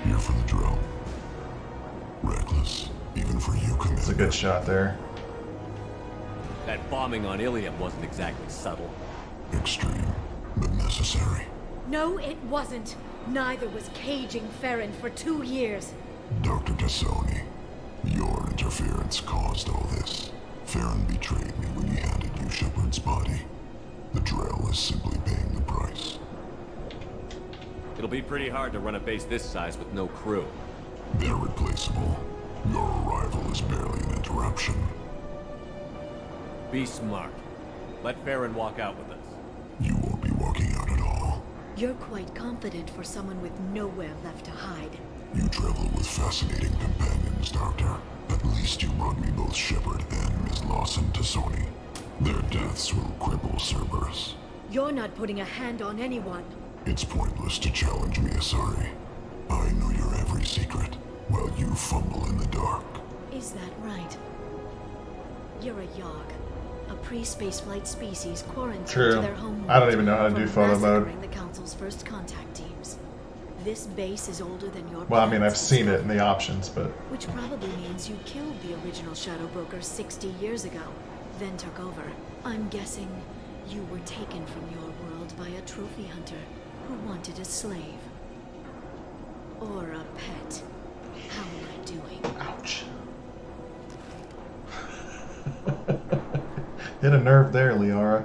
Here for the drill. Reckless, even for you, Commander. It's a good shot there. That bombing on Ilium wasn't exactly subtle. Extreme, but necessary. No, it wasn't. Neither was caging Farron for 2 years. Dr. Tassoni, your interference caused all this. Farron betrayed me when he handed you Shepard's body. The Drell is simply paying the price. It'll be pretty hard to run a base this size with no crew. They're replaceable. Your arrival is barely an interruption. Be smart. Let Farron walk out with us. You won't be walking out at all. You're quite confident for someone with nowhere left to hide. You travel with fascinating companions, Doctor. At least you brought me both Shepard and Ms. Lawson Tassoni. Their deaths will cripple Cerberus. You're not putting a hand on anyone. It's pointless to challenge me, Asari. I know your every secret, while you fumble in the dark. Is that right? You're a Yogg, a pre-spaceflight species quarantined to their home world. I don't even know how to do photo mode. The Council's first contact teams. This base is older than your Well, I mean, I've seen it in the options, but... Which probably means you killed the original Shadow Broker 60 years ago, then took over. I'm guessing you were taken from your world by a trophy hunter who wanted a slave. Or a pet. How am I doing? Ouch. Hit a nerve there, Liara.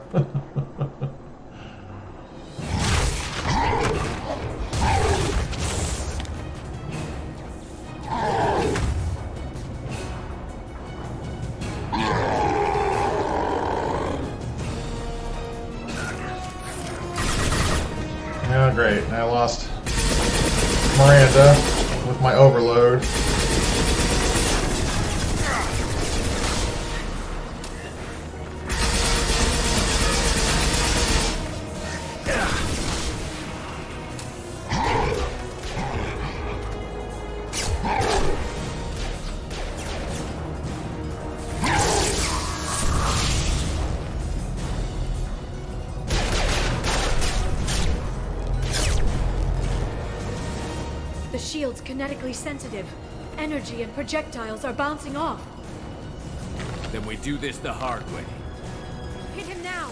not great. I lost Miranda with my overload. The shield's kinetically sensitive. Energy and projectiles are bouncing off. Then we do this the hard way. Hit him now!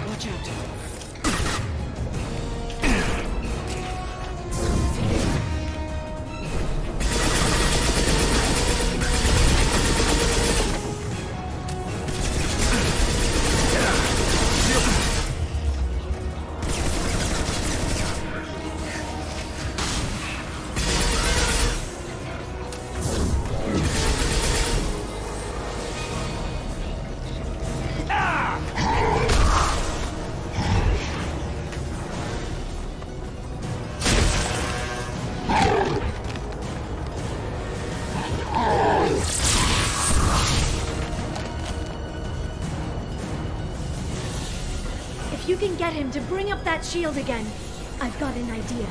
Watch out. If you can get him to bring up that shield again, I've got an idea.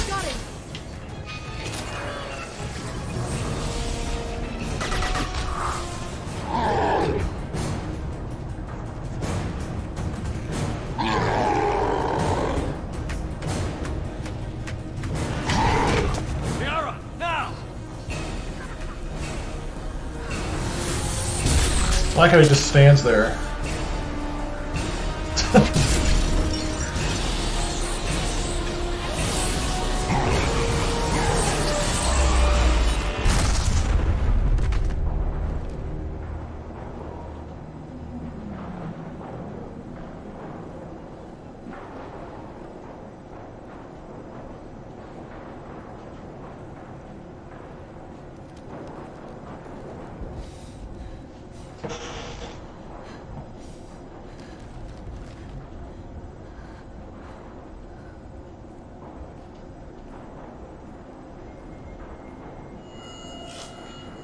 Got him! Tiara, now! I like how he just stands there.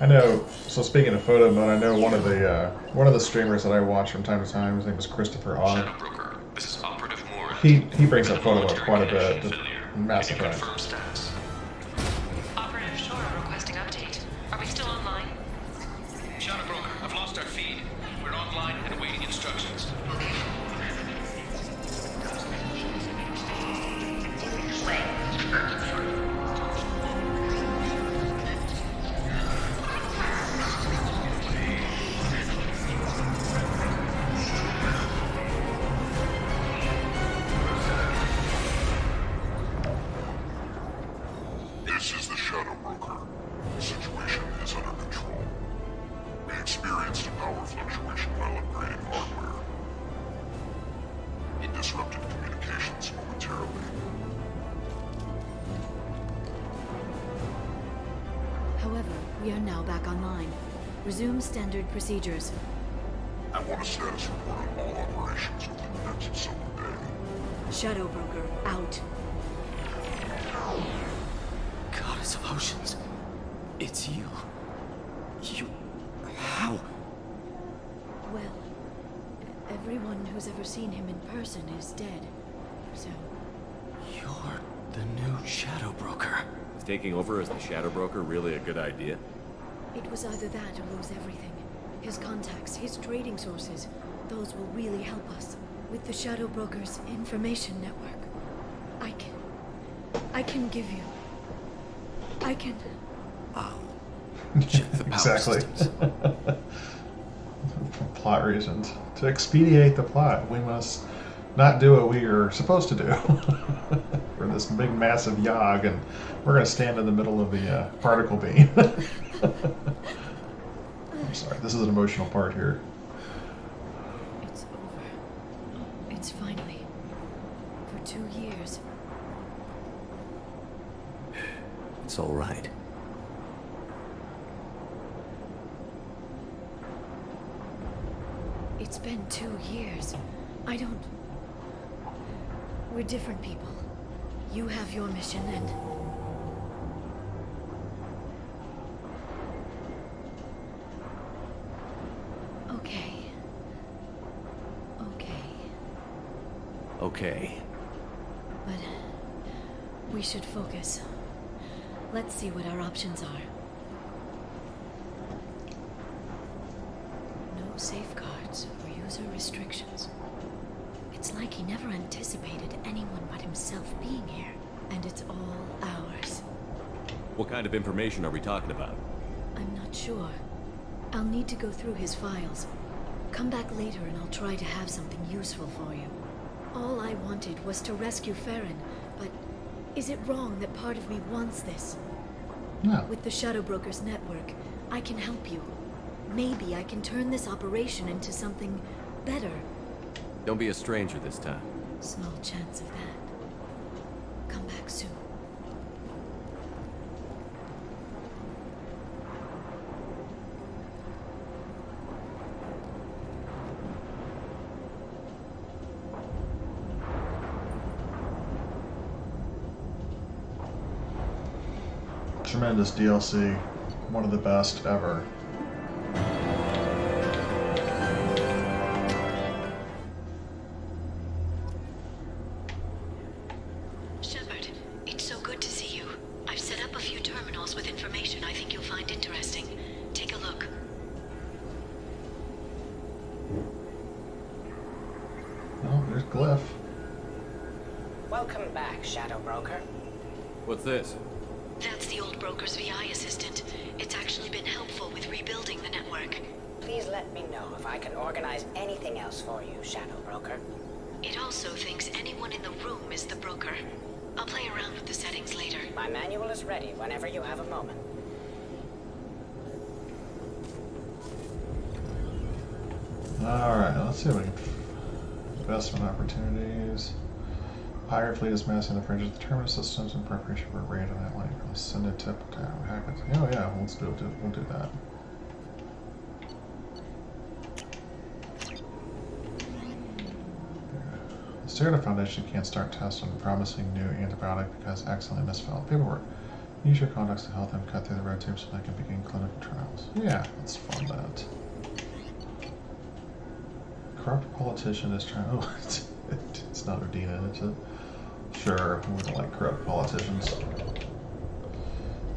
I know. So speaking of photo mode, I know one of the streamers that I watch from time to time. His name is Christopher Ogg. This is Operative Moore. He brings up photo mode quite a bit. Just Mass Effect. Status. Operative Shora requesting update. Are we still online? Shadow Broker, I've lost our feed. We're online and awaiting instructions. This is the Shadow Broker. The situation is under control. We experienced a power fluctuation while upgrading hardware. It disrupted communications momentarily. However, we are now back online. Resume standard procedures. I want a status report on all operations within the next solar day. Shadow Broker, out. Goddess of Oceans. It's you. You... How? Well, everyone who's ever seen him in person is dead. So, You're the new Shadow Broker. Is taking over as the Shadow Broker really a good idea? it was either that or lose everything. His contacts, his trading sources, those will really help us. With the Shadow Broker's information network, I can give you... I can... Check the power exactly. systems. Plot reasons. To expedite the plot, we must not do what we are supposed to do. We're this big, massive yog, and we're going to stand in the middle of the particle beam. I'm sorry, this is an emotional part here. It's over. It's finally. For 2 years. It's all right. It's been 2 years. I don't... We're different people. You have your mission and... Okay. Okay. But... we should focus. Let's see what our options are. No safeguards or user restrictions. It's like he never anticipated anyone but himself being here. And it's all ours. What kind of information are we talking about? I'm not sure. I'll need to go through his files. Come back later and I'll try to have something useful for you. All I wanted was to rescue Farron, but is it wrong that part of me wants this? No. With the Shadow Brokers network, I can help you. Maybe I can turn this operation into something better. Don't be a stranger this time. Small chance of that. Come back soon. Tremendous DLC. One of the best ever. Shepard, it's so good to see you. I've set up a few terminals with information I think you'll find interesting. Take a look. Oh, there's Glyph. Welcome back, Shadow Broker. What's this? That's the old broker's VI assistant. It's actually been helpful with rebuilding the network. Please let me know if I can organize anything else for you, Shadow Broker. It also thinks anyone in the room is the broker. I'll play around with the settings later. My manual is ready whenever you have a moment. Alright, let's see what we can... Investment opportunities. Pirate fleet is massing the fringes of the terminal systems in preparation for a raid on that line. Let's send a tip down. Hack it. Oh yeah, let's do it. We'll do that. The Stereo Foundation can't start tests on a promising new antibiotic because accidentally misfilled paperwork. Use your contacts to help them cut through the red tape so they can begin clinical trials. Yeah, let's fund that. Corrupt politician is trying... Oh, it's not Udina, is it? Sure, we don't like corrupt politicians.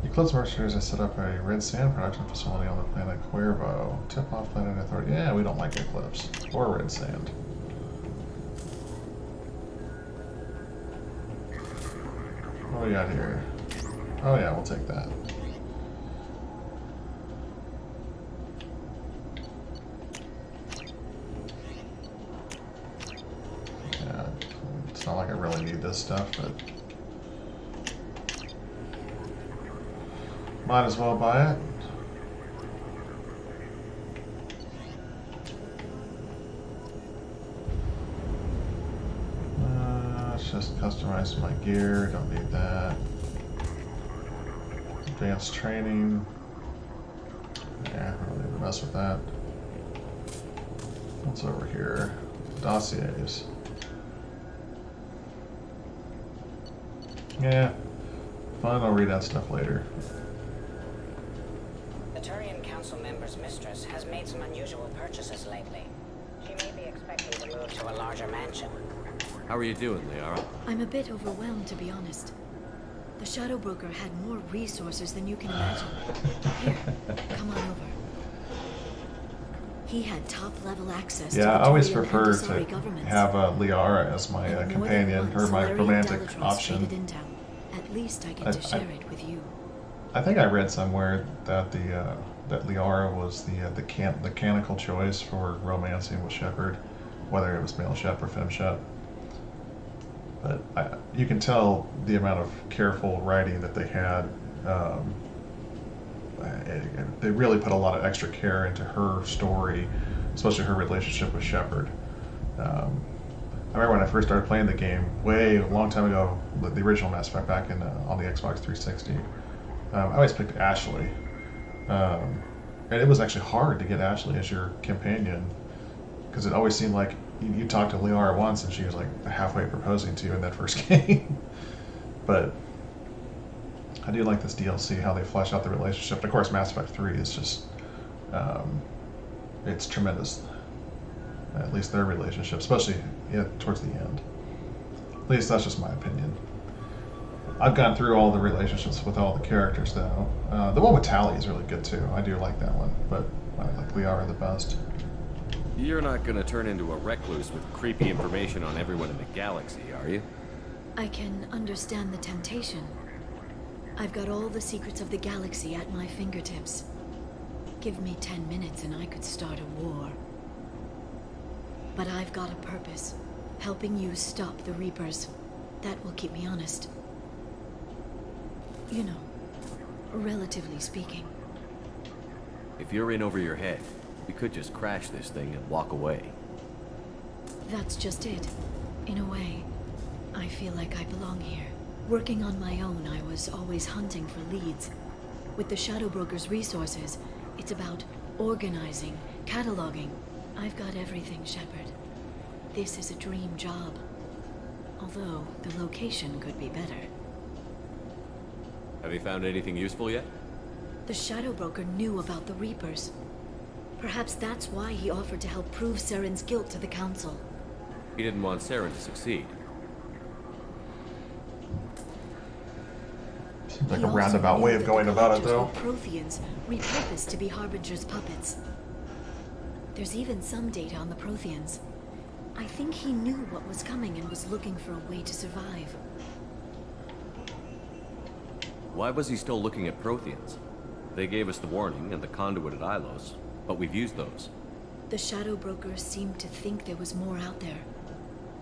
Eclipse Mercenaries has set up a red sand production facility on the planet Cuervo. Tip off planet authority. Yeah, we don't like Eclipse. Or red sand. What do we got here? Oh yeah, we'll take that. It's not like I really need this stuff, but might as well buy it. Let's just customize my gear, don't need that. Advanced training. Yeah, I don't need to mess with that. What's over here? Dossiers. Yeah, fine, I'll read that stuff later. The Turian Council member's mistress has made some unusual purchases lately. She may be expecting to move to a larger mansion. How are you doing, Liara? I'm a bit overwhelmed, to be honest. The Shadow Broker had more resources than you can imagine. Here, come on over. He had top-level access to Yeah, the I always Turian prefer and to Asari governments. have Liara as my And more than companion, or once, my Salarian romantic Bellatrix option. traded intel. At least I get to share it with you. I think I read somewhere that that Liara was the canonical choice for romancing with Shepard, whether it was male Shep or fem Shep. But you can tell the amount of careful writing that they had. They really put a lot of extra care into her story, especially her relationship with Shepard. I remember when I first started playing the game, a long time ago, the original Mass Effect back in on the Xbox 360. I always picked Ashley, and it was actually hard to get Ashley as your companion because it always seemed like you talked to Liara once and she was like halfway proposing to you in that first game. But I do like this DLC, how they flesh out the relationship. And of course, Mass Effect 3 is just, it's tremendous. At least their relationship, especially towards the end. At least that's just my opinion. I've gone through all the relationships with all the characters, though. The one with Tali is really good, too. I do like that one, but I like Liara the best. You're not gonna turn into a recluse with creepy information on everyone in the galaxy, are you? I can understand the temptation. I've got all the secrets of the galaxy at my fingertips. Give me 10 minutes and I could start a war. But I've got a purpose. Helping you stop the Reapers. That will keep me honest. You know, relatively speaking. If you're in over your head, we could just crash this thing and walk away. That's just it. In a way, I feel like I belong here. Working on my own, I was always hunting for leads. With the Shadow Broker's resources, it's about organizing, cataloging. I've got everything, Shepard. This is a dream job. Although, the location could be better. Have you found anything useful yet? The Shadow Broker knew about the Reapers. Perhaps that's why he offered to help prove Saren's guilt to the Council. He didn't want Saren to succeed. Seems like a roundabout way of going about it, though. Protheans, repurposed to be Harbinger's puppets. There's even some data on the Protheans. I think he knew what was coming and was looking for a way to survive. Why was he still looking at Protheans? They gave us the warning and the conduit at Ilos, but we've used those. The Shadow Brokers seemed to think there was more out there.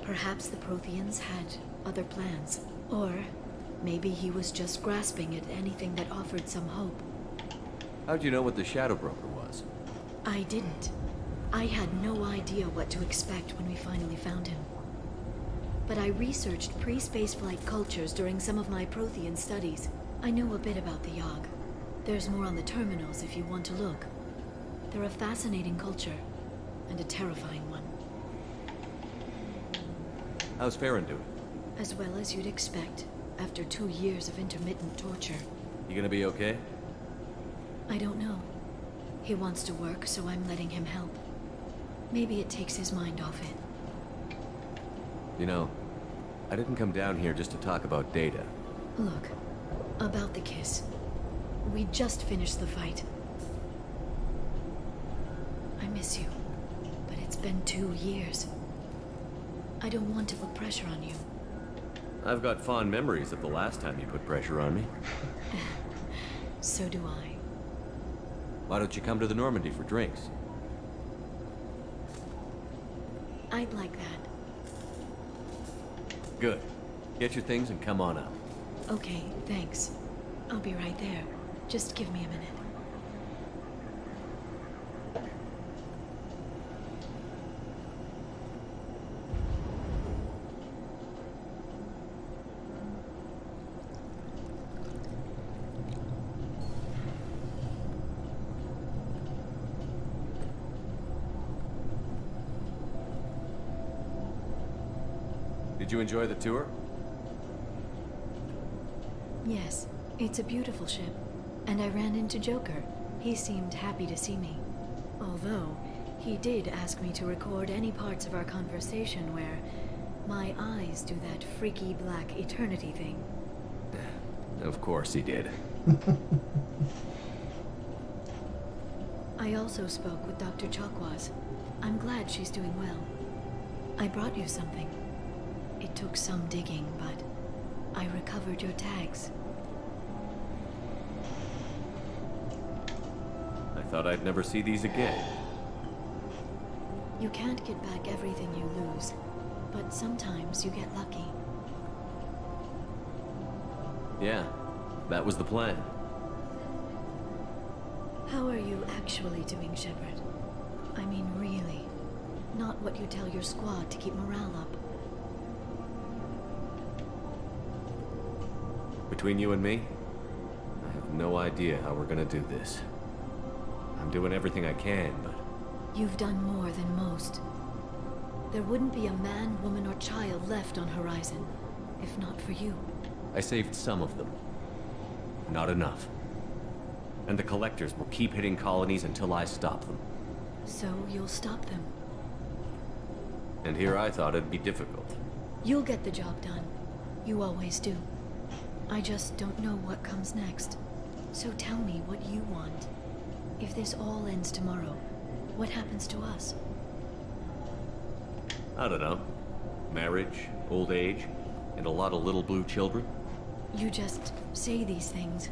Perhaps the Protheans had other plans. Or maybe he was just grasping at anything that offered some hope. How'd you know what the Shadow Broker was? I didn't. I had no idea what to expect when we finally found him. But I researched pre-spaceflight cultures during some of my Prothean studies. I know a bit about the Yogg. There's more on the terminals if you want to look. They're a fascinating culture, and a terrifying one. How's Farron doing? As well as you'd expect, after 2 years of intermittent torture. You gonna be okay? I don't know. He wants to work, so I'm letting him help. Maybe it takes his mind off it. You know, I didn't come down here just to talk about Data. Look, about the kiss. We just finished the fight. I miss you, but it's been 2 years. I don't want to put pressure on you. I've got fond memories of the last time you put pressure on me. So do I. Why don't you come to the Normandy for drinks? I'd like that. Good. Get your things and come on up. Okay, thanks. I'll be right there. Just give me a minute. Did you enjoy the tour? Yes, it's a beautiful ship. And I ran into Joker. He seemed happy to see me. Although, he did ask me to record any parts of our conversation where my eyes do that freaky black eternity thing. Of course he did. I also spoke with Dr. Chakwas. I'm glad she's doing well. I brought you something. It took some digging, but I recovered your tags. I thought I'd never see these again. You can't get back everything you lose, but sometimes you get lucky. Yeah, that was the plan. How are you actually doing, Shepard? I mean, really. Not what you tell your squad to keep morale up. Between you and me, I have no idea how we're gonna do this. I'm doing everything I can, but... You've done more than most. There wouldn't be a man, woman, or child left on Horizon, if not for you. I saved some of them. Not enough. And the collectors will keep hitting colonies until I stop them. So you'll stop them. And here I thought it'd be difficult. You'll get the job done. You always do. I just don't know what comes next. So tell me what you want. If this all ends tomorrow, what happens to us? I don't know. Marriage, old age, and a lot of little blue children. You just say these things.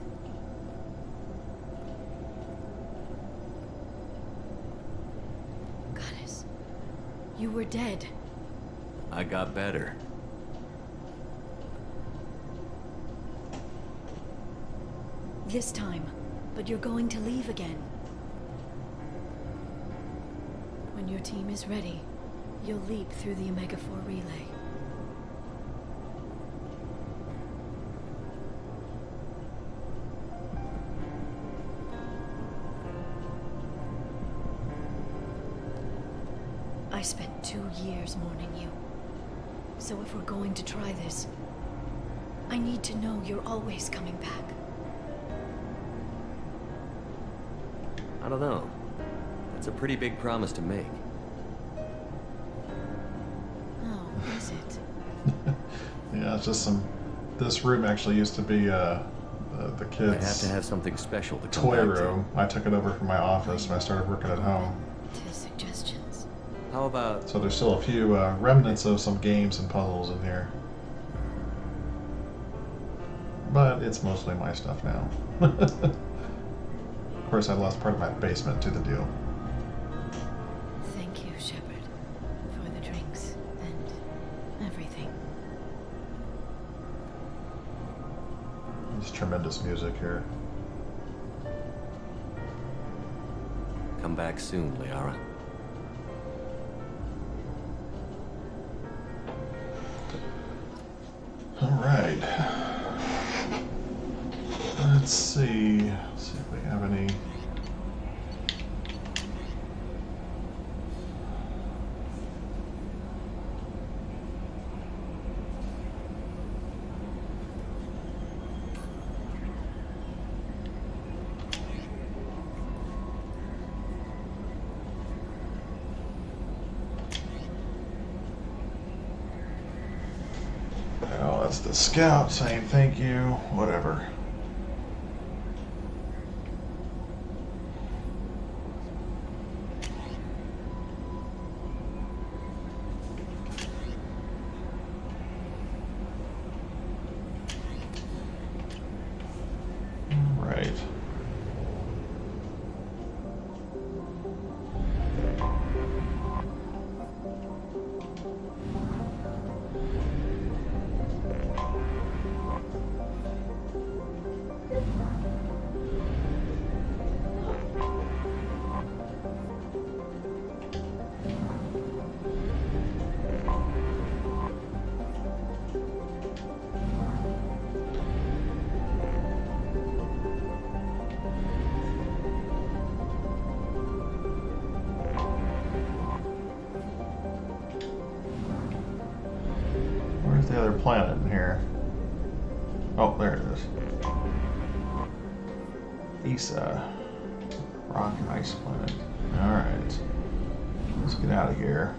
Goddess, you were dead. I got better. This time, but you're going to leave again. When your team is ready, you'll leap through the Omega-4 relay. I spent 2 years mourning you. So if we're going to try this, I need to know you're always coming back. I don't know. That's a pretty big promise to make. Oh, is it? Yeah, it's just some... This room actually used to be the kids' I have to have something special to come toy back room. I took it over from my office when I started working at home. To suggestions. How about... So there's still a few remnants of some games and puzzles in here. But it's mostly my stuff now. Of course, I lost part of my basement to the deal. Thank you, Shepard, for the drinks and everything. There's tremendous music here. Come back soon, Liara. All right. Let's see. Let's see if we have any. Oh, that's the scout saying thank you. Whatever. Right. Where's the other planet in here? Oh, there it is. Isa. Rock and ice planet. Alright. Let's get out of here.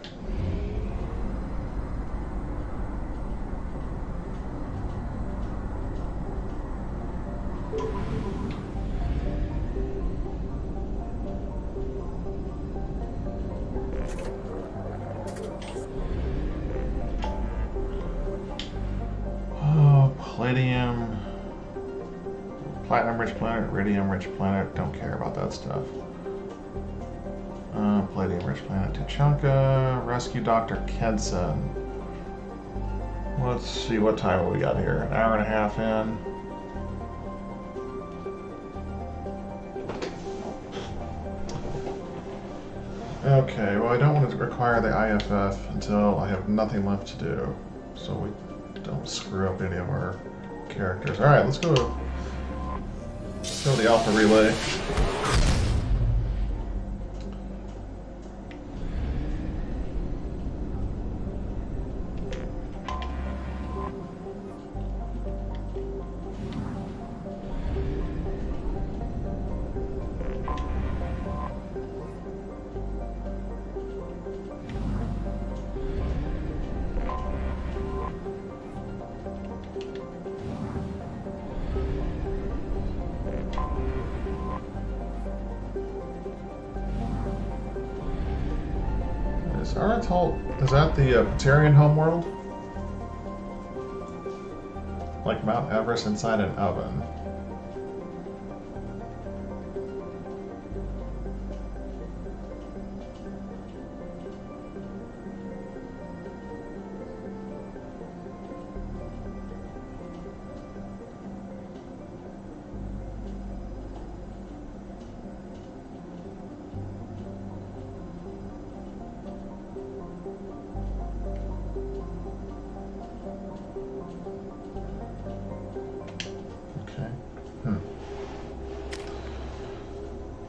Palladium, platinum-rich planet, iridium-rich planet. Don't care about that stuff. Palladium-rich planet, Tuchanka. Rescue Dr. Kenson. Let's see, what time have we got here? An hour and a half in. Okay, well I don't want to require the IFF until I have nothing left to do. So we don't screw up any of our characters. Alright, let's go to the Alpha Relay. Is that the Batarian homeworld? Like Mount Everest inside an oven.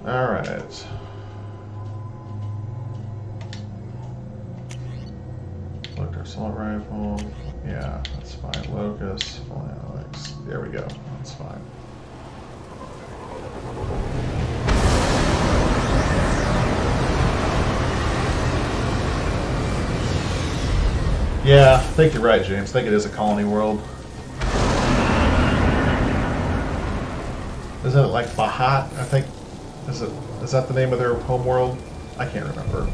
Alright. Look, assault rifle. Yeah, that's fine. Locust, Alex. There we go. That's fine. Yeah, I think you're right, James. I think it is a colony world. Isn't it like Bahat? I think. Is that the name of their homeworld? I can't remember.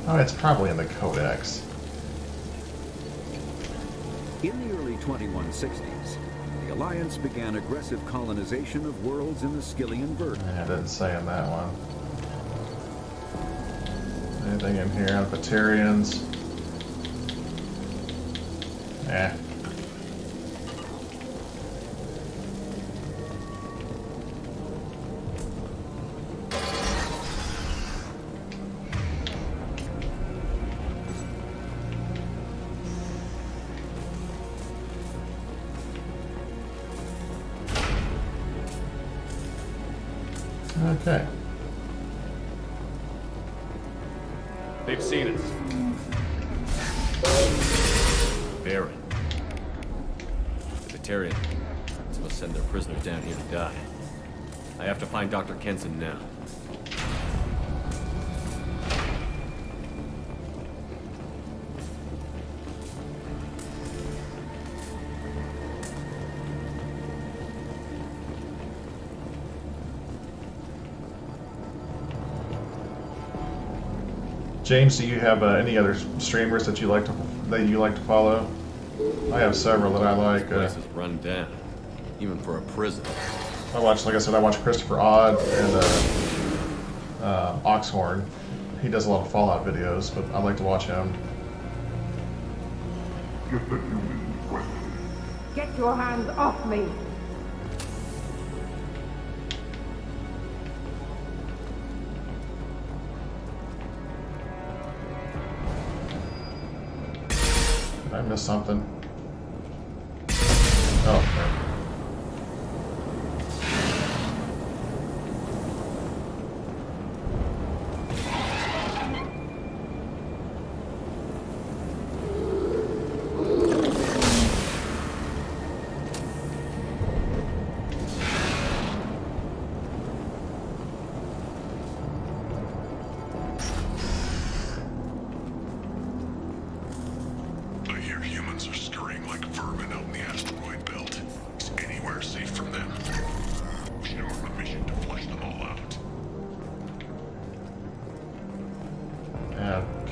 Oh, it's probably in the Codex. In the early 2160s, the Alliance began aggressive colonization of worlds in the Skillian Vert. Yeah, it didn't say in that one. Anything in here on Batarians? Eh. Okay. They've seen us. Baron. The Batarian. They must send their prisoners down here to die. I have to find Dr. Kenson now. James, do you have any other streamers that you like to follow? I have several that I like. This place is run down, even for a prison. I watch, like I said, I watch Christopher Odd and Oxhorn. He does a lot of Fallout videos, but I like to watch him. Get your hands off me! Did I miss something? Oh, okay.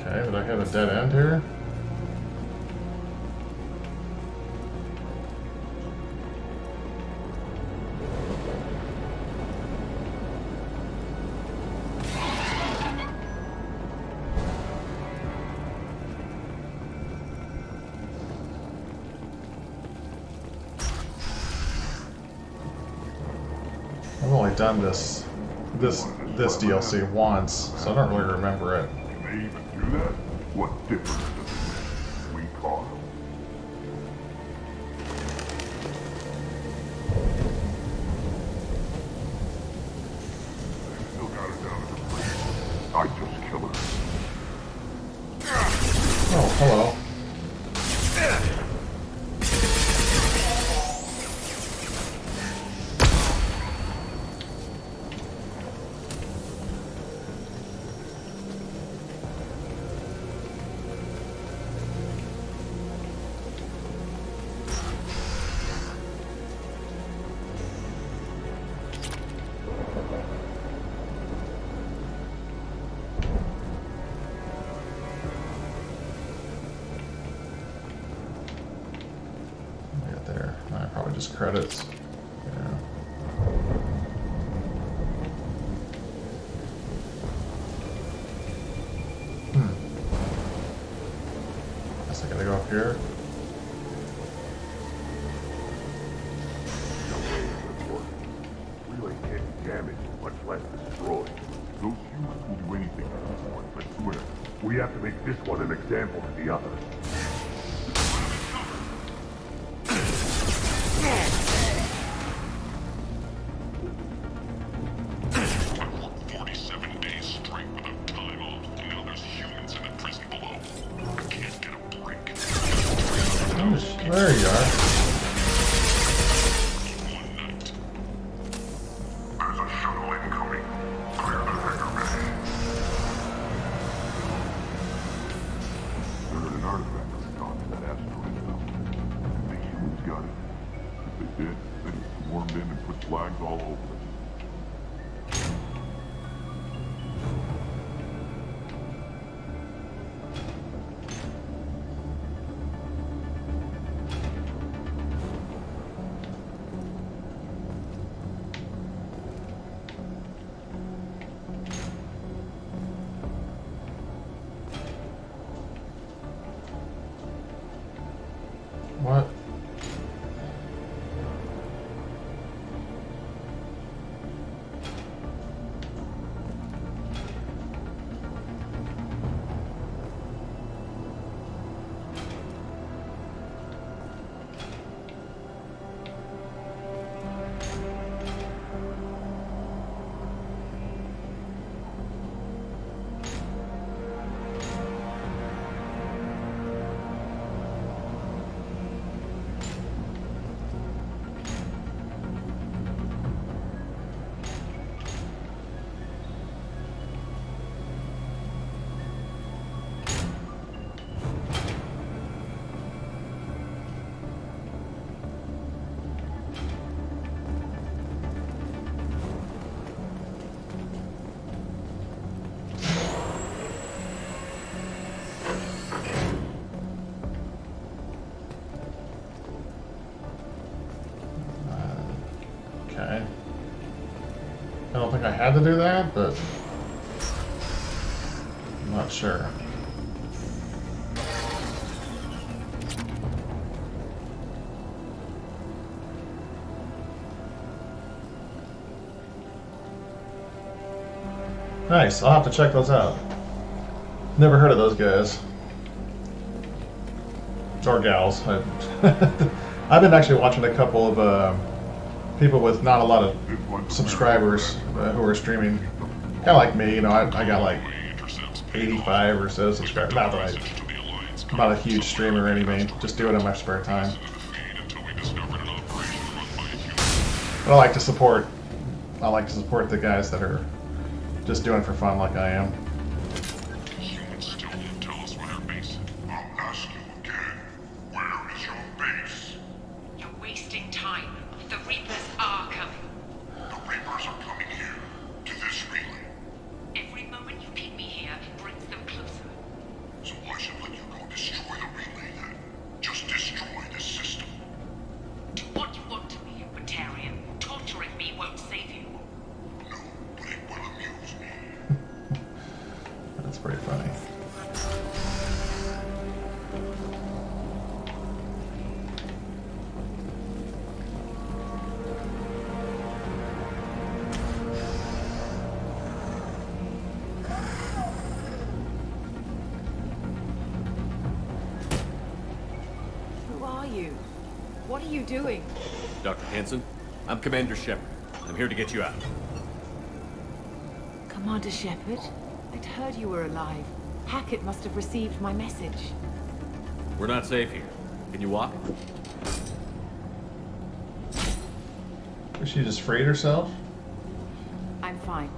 Okay, did I have a dead end here? I've only done this this DLC once, so I don't really remember it. Can they even do that? What difference does it make? We caught them. They still got her down at the place. I just killed her. Oh, hello. Just credits. Yeah. Guess I gotta go up here. Relay can't be damaged, much less destroyed. Those humans will do anything for this one, but swear, we have to make this one an example to the others. 47 days straight without time off. Now there's humans in the prison below. I can't get a break. There you are. There's a shuttle incoming. Clear the hangar bay. There heard an artifact was gone to that asteroid belt. The humans got it. If they did, they just swarmed in and put flags all over it. What? Okay. I don't think I had to do that, but I'm not sure. Nice, I'll have to check those out. Never heard of those guys. Or gals. I've been actually watching a couple of people with not a lot of subscribers who are streaming. Kind of like me, you know, I got like 85 or so subscribers. Not that I'm not a huge streamer or anything, just do it in my spare time. But I like to support the guys that are just doing it for fun like I am. Humans still won't tell us where their base is. I'll ask you again. Where is your base? You're wasting time. The Reapers are coming. The Reapers are coming here. To this relay. Every moment you keep me here brings them closer. So why should I let you go destroy the relay then? Just destroy this system. Do what you want to me, Batarian. Torturing me won't save you. No, but it will amuse me. you? What are you doing? Dr. Hanson, I'm Commander Shepard. I'm here to get you out. Commander Shepard? I'd heard you were alive. Hackett must have received my message. We're not safe here. Can you walk? She just freed herself? I'm fine.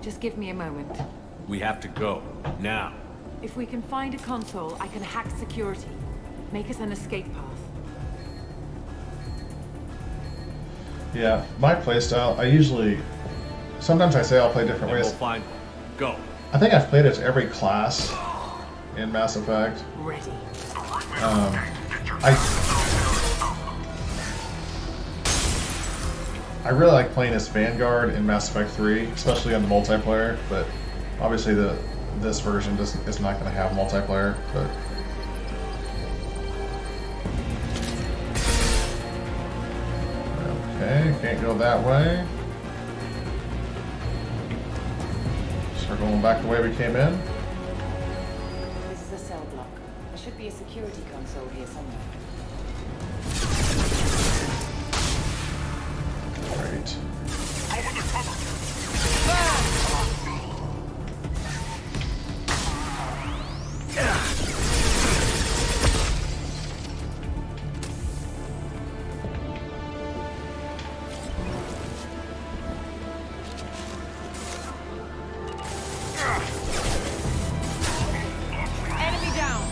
Just give me a moment. We have to go. Now. If we can find a console, I can hack security. Make us an escape path. Yeah, my playstyle, I usually... Sometimes I say I'll play different ways. We'll find... Go. I think I've played as every class in Mass Effect. Ready. I really like playing as Vanguard in Mass Effect 3, especially on the multiplayer, but obviously this version is not going to have multiplayer, but... Okay, can't go that way. So we're going back the way we came in. This is a cell block. There should be a security console here somewhere. Great. Enemy down!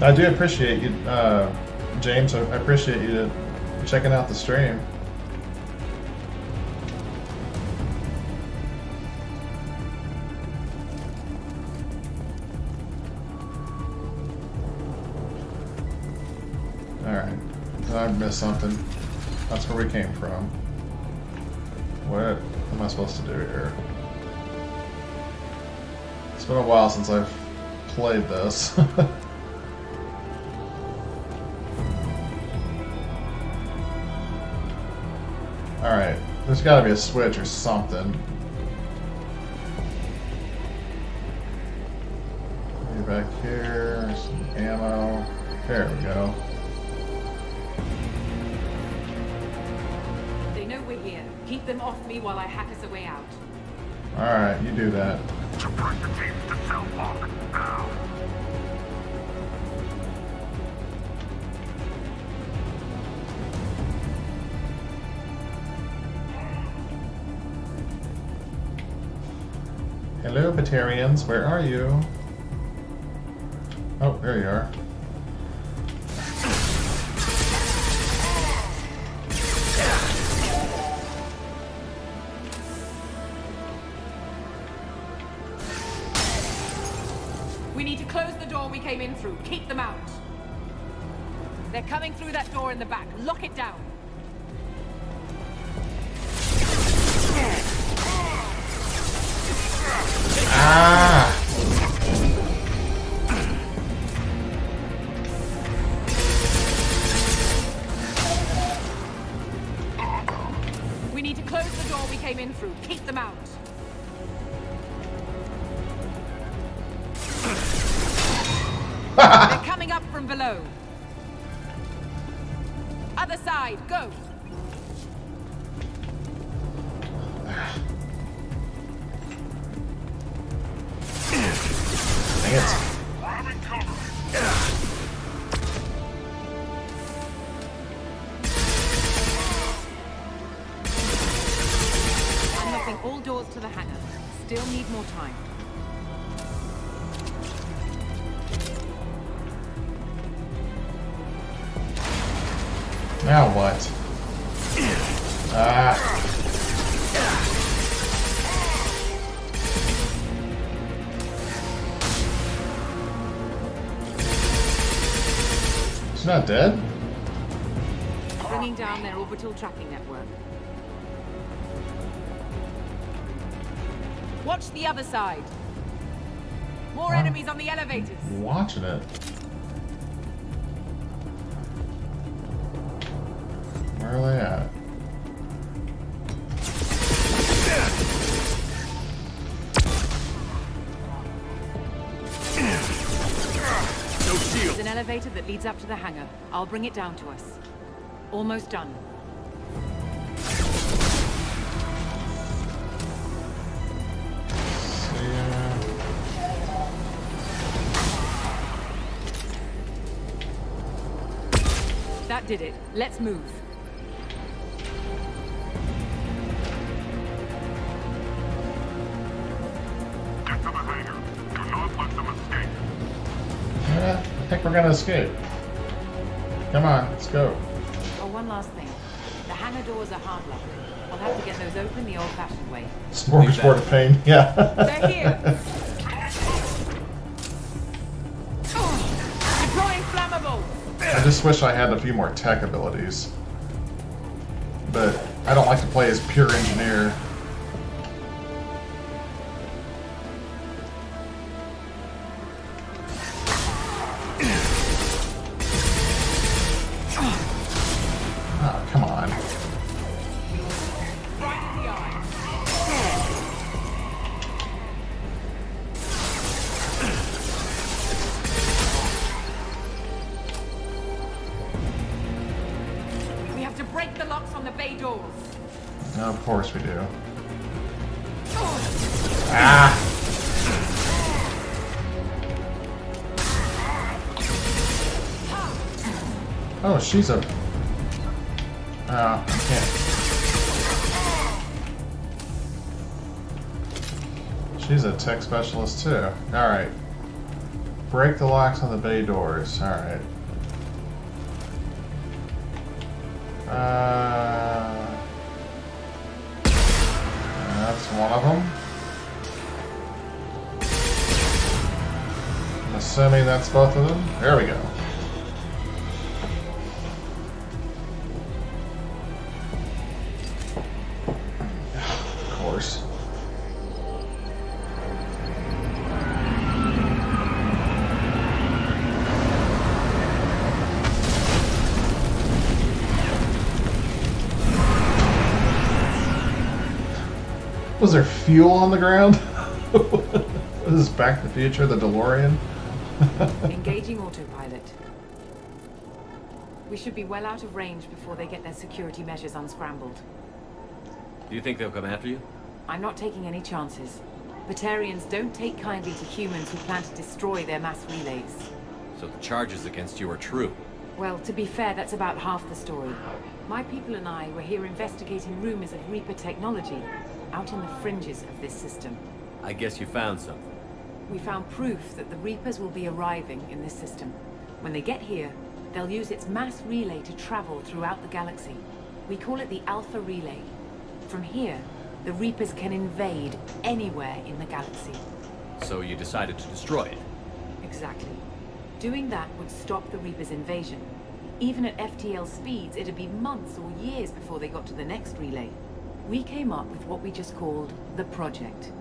I do appreciate you, James. I appreciate you checking out the stream. Alright, I missed something. That's where we came from. What am I supposed to do here? It's been a while since I've played this. Alright, there's gotta be a switch or something. Get back here, some ammo. There we go. They know we're here. Keep them off me while I hack us a way out. Alright, you do that. Support the team to cell block now. Hello, Batarians. Where are you? Oh, there you are. We need to close the door we came in through. Keep them out. They're coming through that door in the back. Lock it down. Ah! We need to close the door we came in through. Keep them out. They're coming up from below. Other side, go. Dang it. Unlocking all doors to the hangar. Still need more time. Now what? Ah. She's not dead? Bringing down their orbital tracking network. Watch the other side. More enemies on the elevators. Watching it. Where are they at? No shield. There's an elevator that leads up to the hangar. I'll bring it down to us. Almost done. That did it. Let's move. Get to the hangar. Do not let them escape. Yeah, I think we're gonna escape. Come on, let's go. Oh, one last thing. The hangar doors are hard locked. I'll have to get those open the old-fashioned way. Smorgasbord of pain, yeah. They're here. Deploying flammable. I just wish I had a few more tech abilities. But I don't like to play as pure engineer. Oh, come on. We have to break the locks on the bay doors. Of course we do. Ah! Oh, she's a... I can't. She's a tech specialist too. Alright. Break the locks on the bay doors. Alright. That's one of them. I'm assuming that's both of them. There we go. Of course. Was there fuel on the ground? This is Back to the Future, the DeLorean. Engaging autopilot. We should be well out of range before they get their security measures unscrambled. Do you think they'll come after you? I'm not taking any chances. Batarians don't take kindly to humans who plan to destroy their mass relays. So the charges against you are true. Well, to be fair, that's about half the story. My people and I were here investigating rumors of Reaper technology out in the fringes of this system. I guess you found something. We found proof that the Reapers will be arriving in this system. When they get here, they'll use its mass relay to travel throughout the galaxy. We call it the Alpha Relay. From here, the Reapers can invade anywhere in the galaxy. So you decided to destroy it? Exactly. Doing that would stop the Reapers' invasion. Even at FTL speeds, it'd be months or years before they got to the next relay. We came up with what we just called the Project.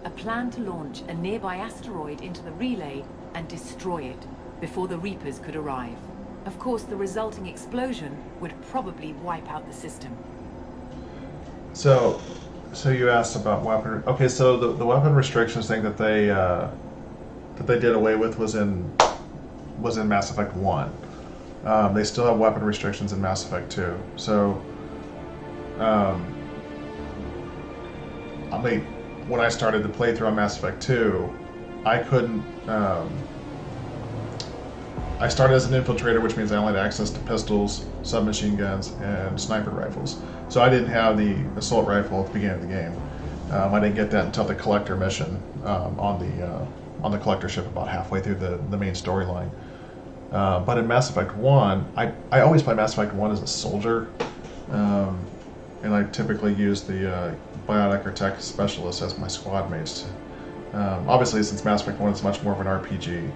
A plan to launch a nearby asteroid into the relay and destroy it before the Reapers could arrive. Of course, the resulting explosion would probably wipe out the system. So you asked about weapon. Okay, so the weapon restrictions thing that they did away with was in Mass Effect 1. They still have weapon restrictions in Mass Effect 2. So, I mean, when I started the playthrough on Mass Effect 2, I couldn't. I started as an infiltrator, which means I only had access to pistols, submachine guns, and sniper rifles. So I didn't have the assault rifle at the beginning of the game. I didn't get that until the collector mission on the collector ship, about halfway through the main storyline. But in Mass Effect 1, I always play Mass Effect 1 as a soldier, and I typically use the biotic or tech specialist as my squad mates. Obviously, since Mass Effect 1 is much more of an RPG,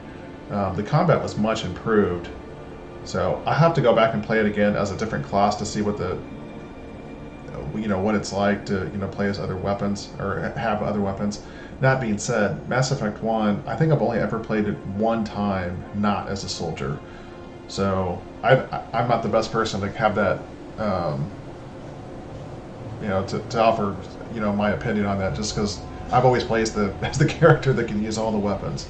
the combat was much improved. So I have to go back and play it again as a different class to see what what it's like to play as other weapons or have other weapons. That being said, Mass Effect 1, I think I've only ever played it one time not as a soldier. So I'm not the best person to have that, to offer, my opinion on that, just because I've always played as the character that can use all the weapons.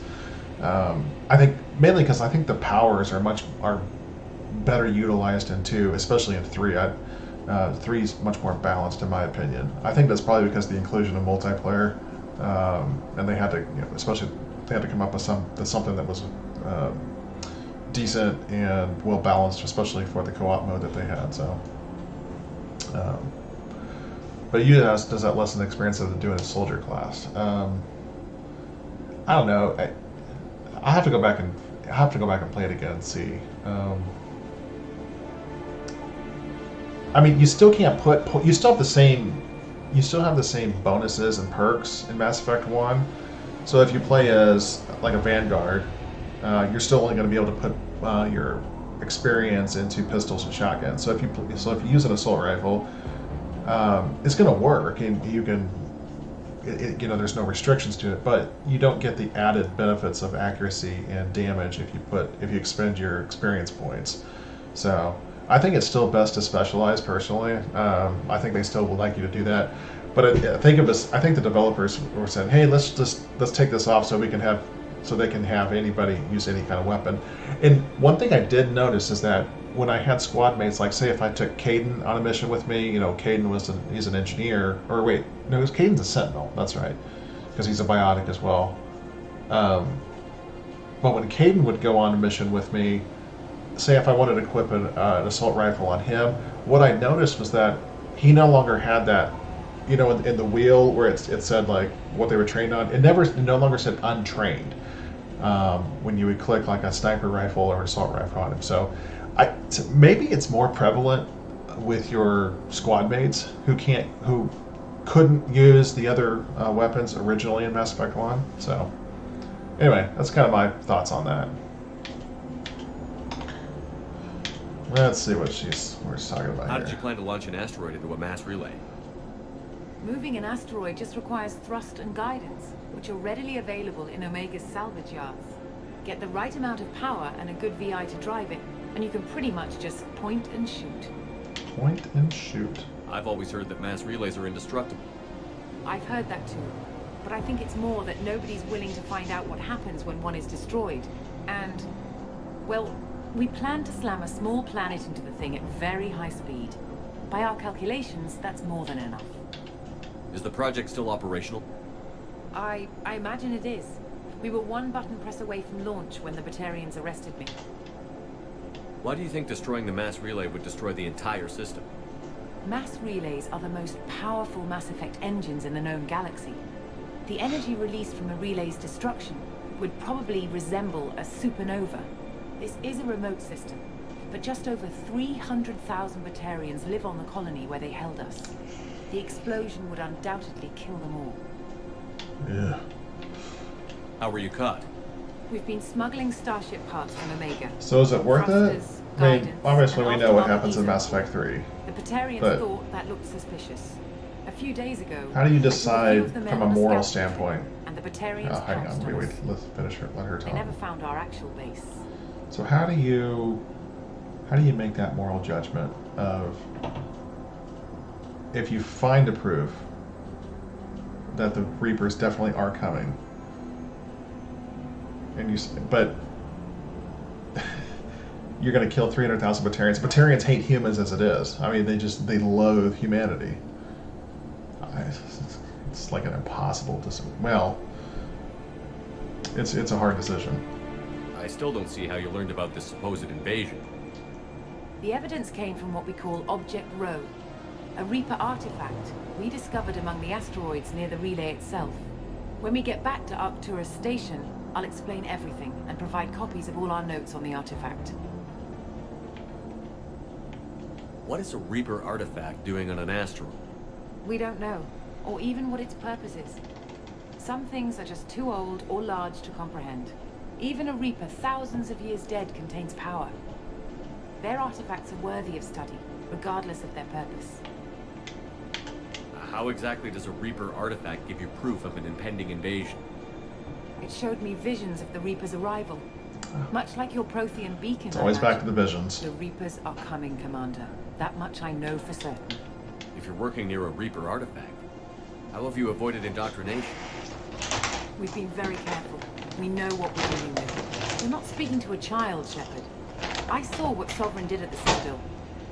I think mainly because I think the powers are better utilized in 2, especially in 3. 3 is much more balanced in my opinion. I think that's probably because of the inclusion of multiplayer, and they had to, especially they had to come up with something that was decent and well balanced, especially for the co-op mode that they had. So, but you asked, does that lessen the experience of doing a soldier class? I don't know. I have to go back and play it again and see. I mean, you still can't you still have the same bonuses and perks in Mass Effect 1. So if you play as like a Vanguard, you're still only going to be able to put your experience into pistols and shotguns. So if you use an assault rifle, it's going to work, and you can, there's no restrictions to it, but you don't get the added benefits of accuracy and damage if you expend your experience points. So I think it's still best to specialize personally. I think they still would like you to do that, but I think the developers were saying, hey, let's take this off so they can have anybody use any kind of weapon. And one thing I did notice is that when I had squad mates, like say if I took Caden on a mission with me, Caden he's an engineer, or wait, no, Caden's a sentinel, that's right, because he's a biotic as well. But when Caden would go on a mission with me, say if I wanted to equip an assault rifle on him, what I noticed was that he no longer had that, in the wheel where it said like what they were trained on, it no longer said untrained when you would click like a sniper rifle or assault rifle on him. So maybe it's more prevalent with your squad mates who couldn't use the other weapons originally in Mass Effect 1. So anyway, that's kind of my thoughts on that. Let's see what she's talking about. How did you plan to launch an asteroid into a mass relay? Moving an asteroid just requires thrust and guidance, which are readily available in Omega's salvage yards. Get the right amount of power and a good VI to drive it, and you can pretty much just point and shoot. Point and shoot. I've always heard that mass relays are indestructible. I've heard that too, but I think it's more that nobody's willing to find out what happens when one is destroyed. And, well, we plan to slam a small planet into the thing at very high speed. By our calculations, that's more than enough. Is the project still operational? I imagine it is. We were one button press away from launch when the Batarians arrested me. Why do you think destroying the mass relay would destroy the entire system? Mass relays are the most powerful Mass Effect engines in the known galaxy. The energy released from a relay's destruction would probably resemble a supernova. This is a remote system, but just over 300,000 Batarians live on the colony where they held us. The explosion would undoubtedly kill them all. Yeah. How were you caught? We've been smuggling Starship parts from Omega. So is it worth it? I mean, obviously we know what happens in Mass Effect 3. The Batarians thought that looked suspicious. A few days ago, how do you decide from a moral standpoint? And the Batarians hang on, wait, let's finish her. Let her talk. They never found our actual base. So how do you make that moral judgment of if you find a proof that the Reapers definitely are coming, but you're going to kill 300,000 Batarians. Batarians hate humans as it is. I mean, they loathe humanity. It's like an impossible decision. Well, it's a hard decision. I still don't see how you learned about this supposed invasion. The evidence came from what we call Object Rho, a Reaper artifact we discovered among the asteroids near the relay itself. When we get back to Arcturus Station, I'll explain everything and provide copies of all our notes on the artifact. What is a Reaper artifact doing on an asteroid? We don't know, or even what its purpose is. Some things are just too old or large to comprehend. Even a Reaper thousands of years dead contains power. Their artifacts are worthy of study, regardless of their purpose. How exactly does a Reaper artifact give you proof of an impending invasion? It showed me visions of the Reaper's arrival. Much like your Prothean beacon, It's always back to the visions. The Reapers are coming, Commander. That much I know for certain. If you're working near a Reaper artifact, how have you avoided indoctrination? We've been very careful. We know what we're dealing with. You're not speaking to a child, Shepard. I saw what Sovereign did at the Citadel.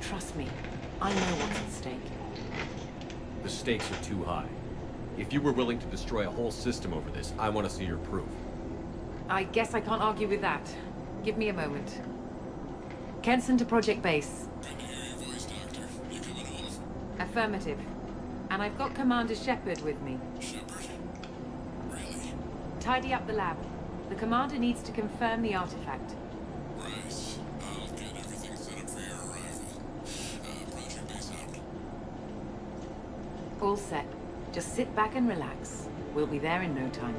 Trust me, I know what's at stake. The stakes are too high. If you were willing to destroy a whole system over this, I want to see your proof. I guess I can't argue with that. Give me a moment. Kenson to Project Base. Affirmative. And I've got Commander Shepard with me. Tidy up the lab. The Commander needs to confirm the artifact. Right. I'll get everything set up for your arrival. Project Base out. All set. Just sit back and relax. We'll be there in no time.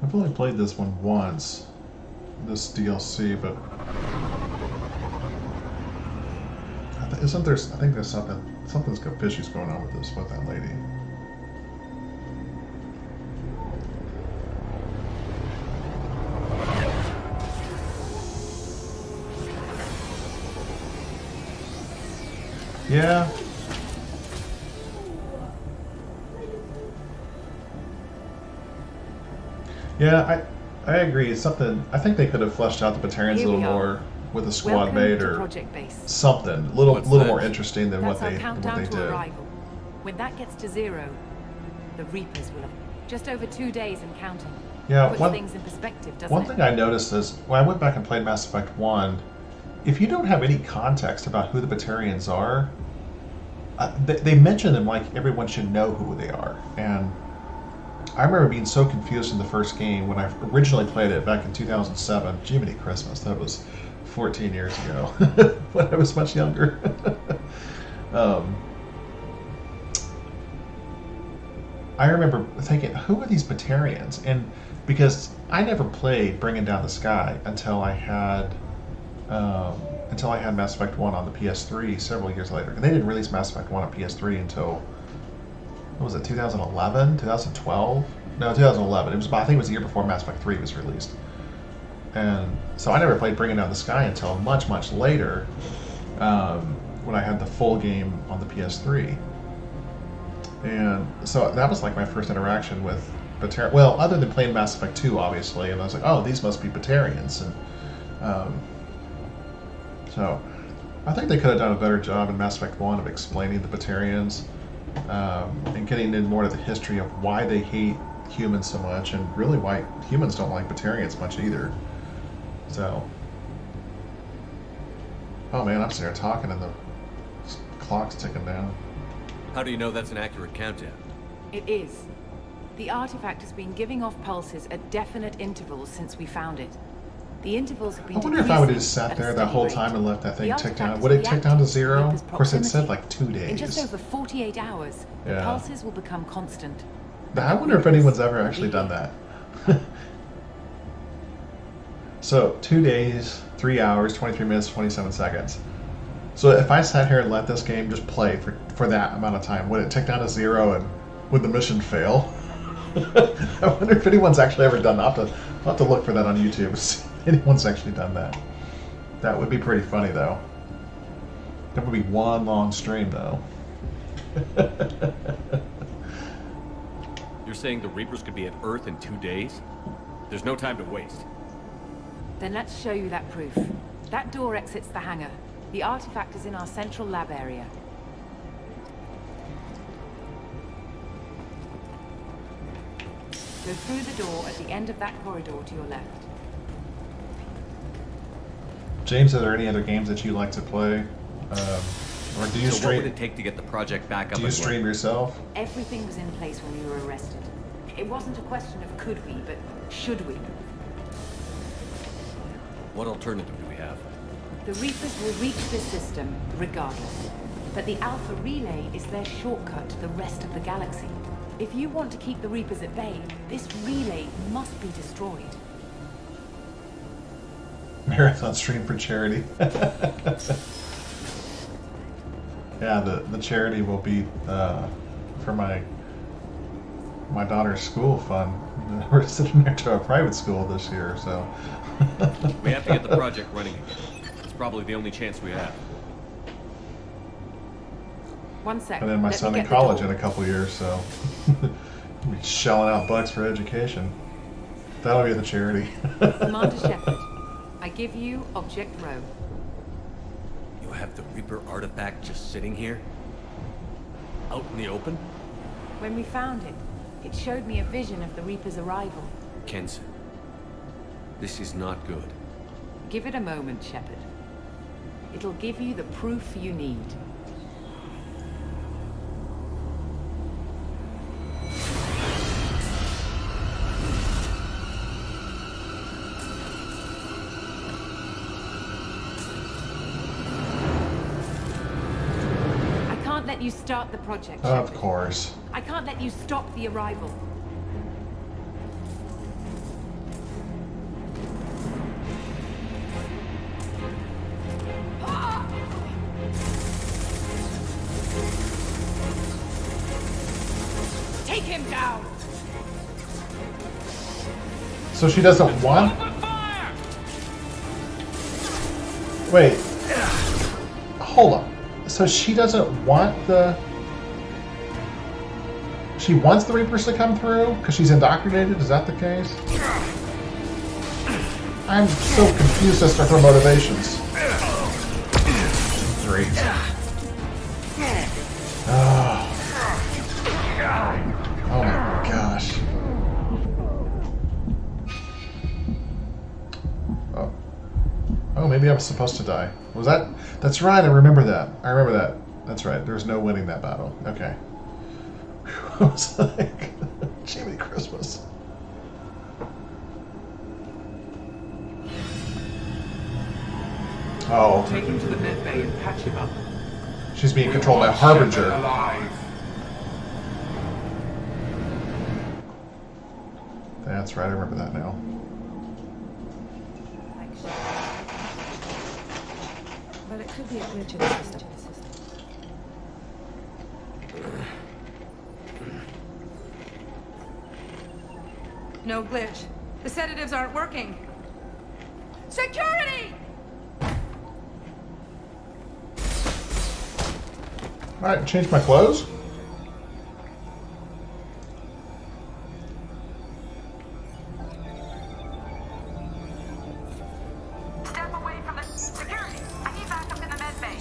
I've only played this one once, this DLC, but isn't there? I think there's something's fishy's going on with this with that lady. Yeah. Yeah, I agree. It's something. I think they could have fleshed out the Batarians a little more with a squad mate or something a little more interesting than what they did. Arrival. When that gets to 0, the Reapers will have just over 2 days and counting. Yeah, Puts things in perspective, doesn't one it? thing I noticed is when I went back and played Mass Effect 1, if you don't have any context about who the Batarians are, they mention them like everyone should know who they are. And I remember being so confused in the first game when I originally played it back in 2007. Jiminy Christmas, that was 14 years ago, when I was much younger. I remember thinking, who are these Batarians? And because I never played Bringing Down the Sky until I had Mass Effect 1 on the PS3 several years later. And they didn't release Mass Effect 1 on PS3 until, what was it, 2011? 2012? No, 2011. I think it was the year before Mass Effect 3 was released. And so I never played Bringing Down the Sky until much, much later, when I had the full game on the PS3. And so that was like my first interaction with Batarians. Well, other than playing Mass Effect 2, obviously, and I was like, oh, these must be Batarians. And so I think they could have done a better job in Mass Effect 1 of explaining the Batarians and getting in more to the history of why they hate humans so much, and really why humans don't like Batarians much either. So, oh man, I'm sitting here talking and the clock's ticking down. How do you know that's an accurate countdown? It is. The artifact has been giving off pulses at definite intervals since we found it. The intervals have been I wonder if I would have just sat there that whole time and let that thing tick down. Would it tick down to 0? Of course, it said like 2 days. In just over 48 hours, the pulses will become constant. I wonder if anyone's ever actually done that. So, 2 days, 3 hours, 23 minutes, 27 seconds. So if I sat here and let this game just play for that amount of time, would it tick down to 0 and would the mission fail? I wonder if anyone's actually ever done that. I'll have to look for that on YouTube. See if anyone's actually done that. That would be pretty funny, though. That would be one long stream, though. You're saying the Reapers could be at Earth in 2 days? There's no time to waste. Then let's show you that proof. That door exits the hangar. The artifact is in our central lab area. Go through the door at the end of that corridor to your left. James, are there any other games that you like to play? Or do you So stream? what would it take to get the project back up? Do you and stream running? yourself? Everything was in place when we were arrested. It wasn't a question of could we, but should we. What alternative do we have? The Reapers will reach this system regardless. But the Alpha Relay is their shortcut to the rest of the galaxy. If you want to keep the Reapers at bay, this relay must be destroyed. Marathon stream for charity. Yeah, the charity will be for my daughter's school fund. We're sitting there to a private school this year, so. We have to get the project running again. It's probably the only chance we have. One sec. And then my son in college in a couple years, so we'll be shelling out bucks for education. That'll be the charity. Commander Shepard, I give you Object Row. You have the Reaper artifact just sitting here? Out in the open? When we found it, it showed me a vision of the Reaper's arrival. Kenson, this is not good. Give it a moment, Shepard. It'll give you the proof you need. I can't let you start the project, Shepard. Of course. I can't let you stop the arrival. Take him down! So she doesn't want... Wait. Hold on. So she doesn't want the... She wants the Reapers to come through because she's indoctrinated? Is that the case? I'm so confused as to her motivations. Great. Oh my gosh. Oh. Oh, maybe I was supposed to die. Was that? That's right, I remember that. I remember that. That's right. There's no winning that battle. Okay. I was like, Jiminy Christmas. Oh. Take him to the med bay and patch him up. She's being controlled by Harbinger. That's right, I remember that now. But it could be a glitch in the system. No glitch. The sedatives aren't working. Security! Alright, change my clothes. Step away from the security. I need backup in the med bay.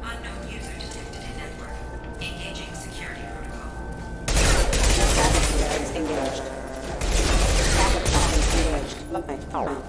Unknown user detected in network. Engaging security protocol. Engaged. Backup systems engaged. Okay, alright.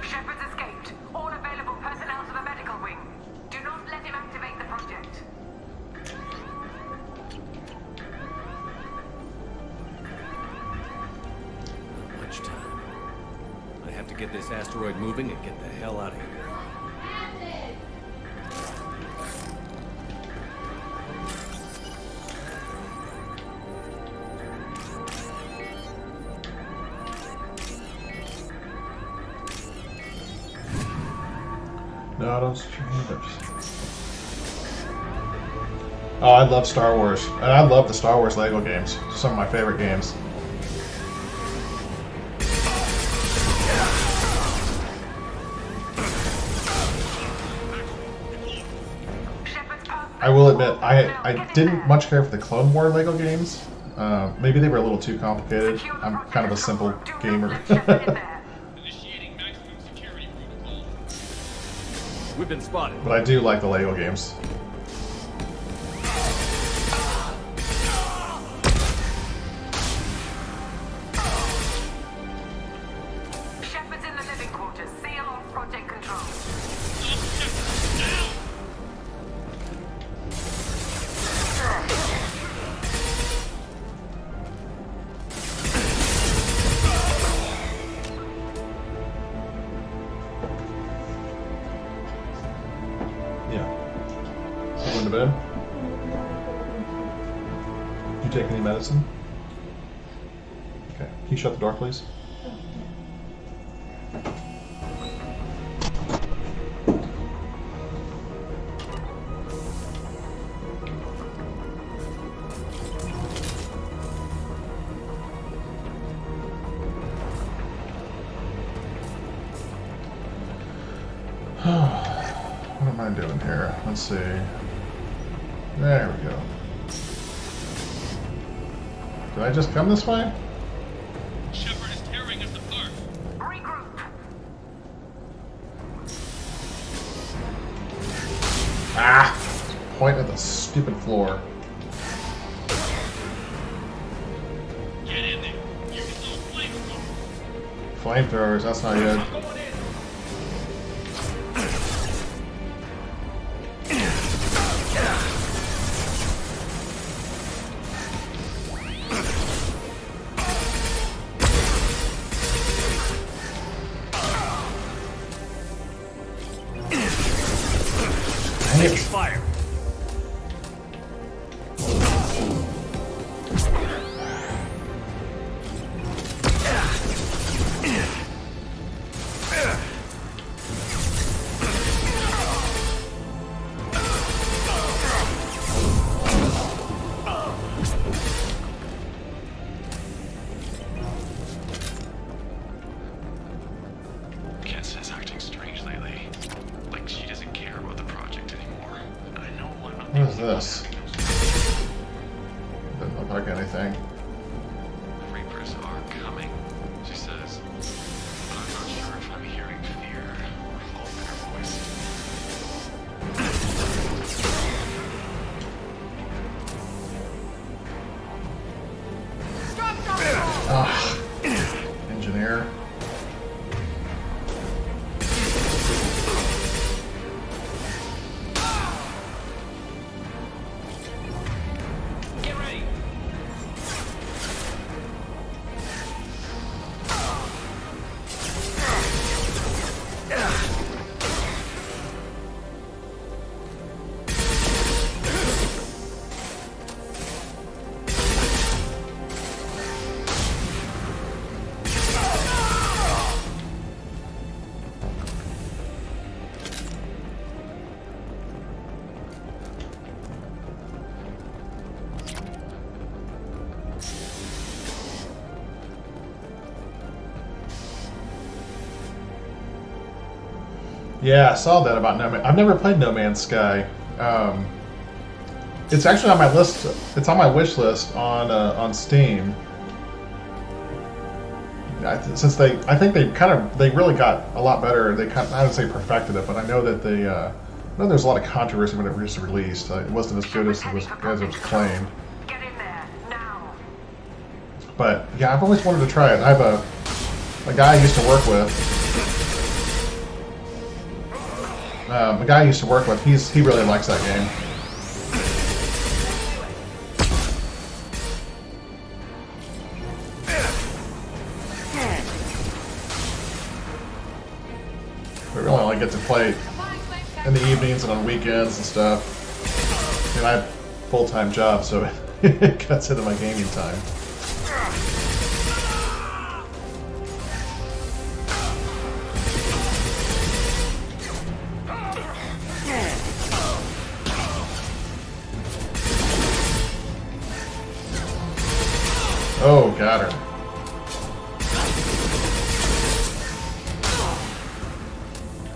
Shepard's escaped. All available personnel to the medical wing. Do not let him activate the project. Not much time. I have to get this asteroid moving and get the hell out of here. No, I don't. Oh, I love Star Wars. And I love the Star Wars Lego games. Some of my favorite games. I will admit, I didn't much care for the Clone War Lego games. Maybe they were a little too complicated. I'm kind of a simple gamer. We've been spotted. But I do like the Lego games. Shepard's in the living quarters. Seal off project control. Did you take any medicine? Okay. Can you shut the door, please? What am I doing here? Let's see. There we go. Did I just come this way? Shepard is tearing us apart. Regroup. Ah! Point at the stupid floor. Get in there. Use those flamethrowers. Flamethrowers, that's not good. Taking fire. Kess is acting strange lately. Like she doesn't care about the project anymore. I know I'm not. What is this? Doesn't look like anything. The Reapers are coming, she says. But I'm not sure if I'm hearing fear or hope in her voice. Ah, engineer. Get ready! Yeah, I saw that about No Man. I've never played No Man's Sky. It's actually on my list. It's on my wish list on Steam. Since I think they really got a lot better. They kind of, I would say perfected it, but I know that they, I know there's a lot of controversy when it was released. It wasn't as good as it was claimed. Get in there, now. But yeah, I've always wanted to try it. I have a guy I used to work with. A guy I used to work with. He really likes that game. We really only get to play in the evenings and on weekends and stuff. And I have a full-time job, so it cuts into my gaming time. Oh, got her.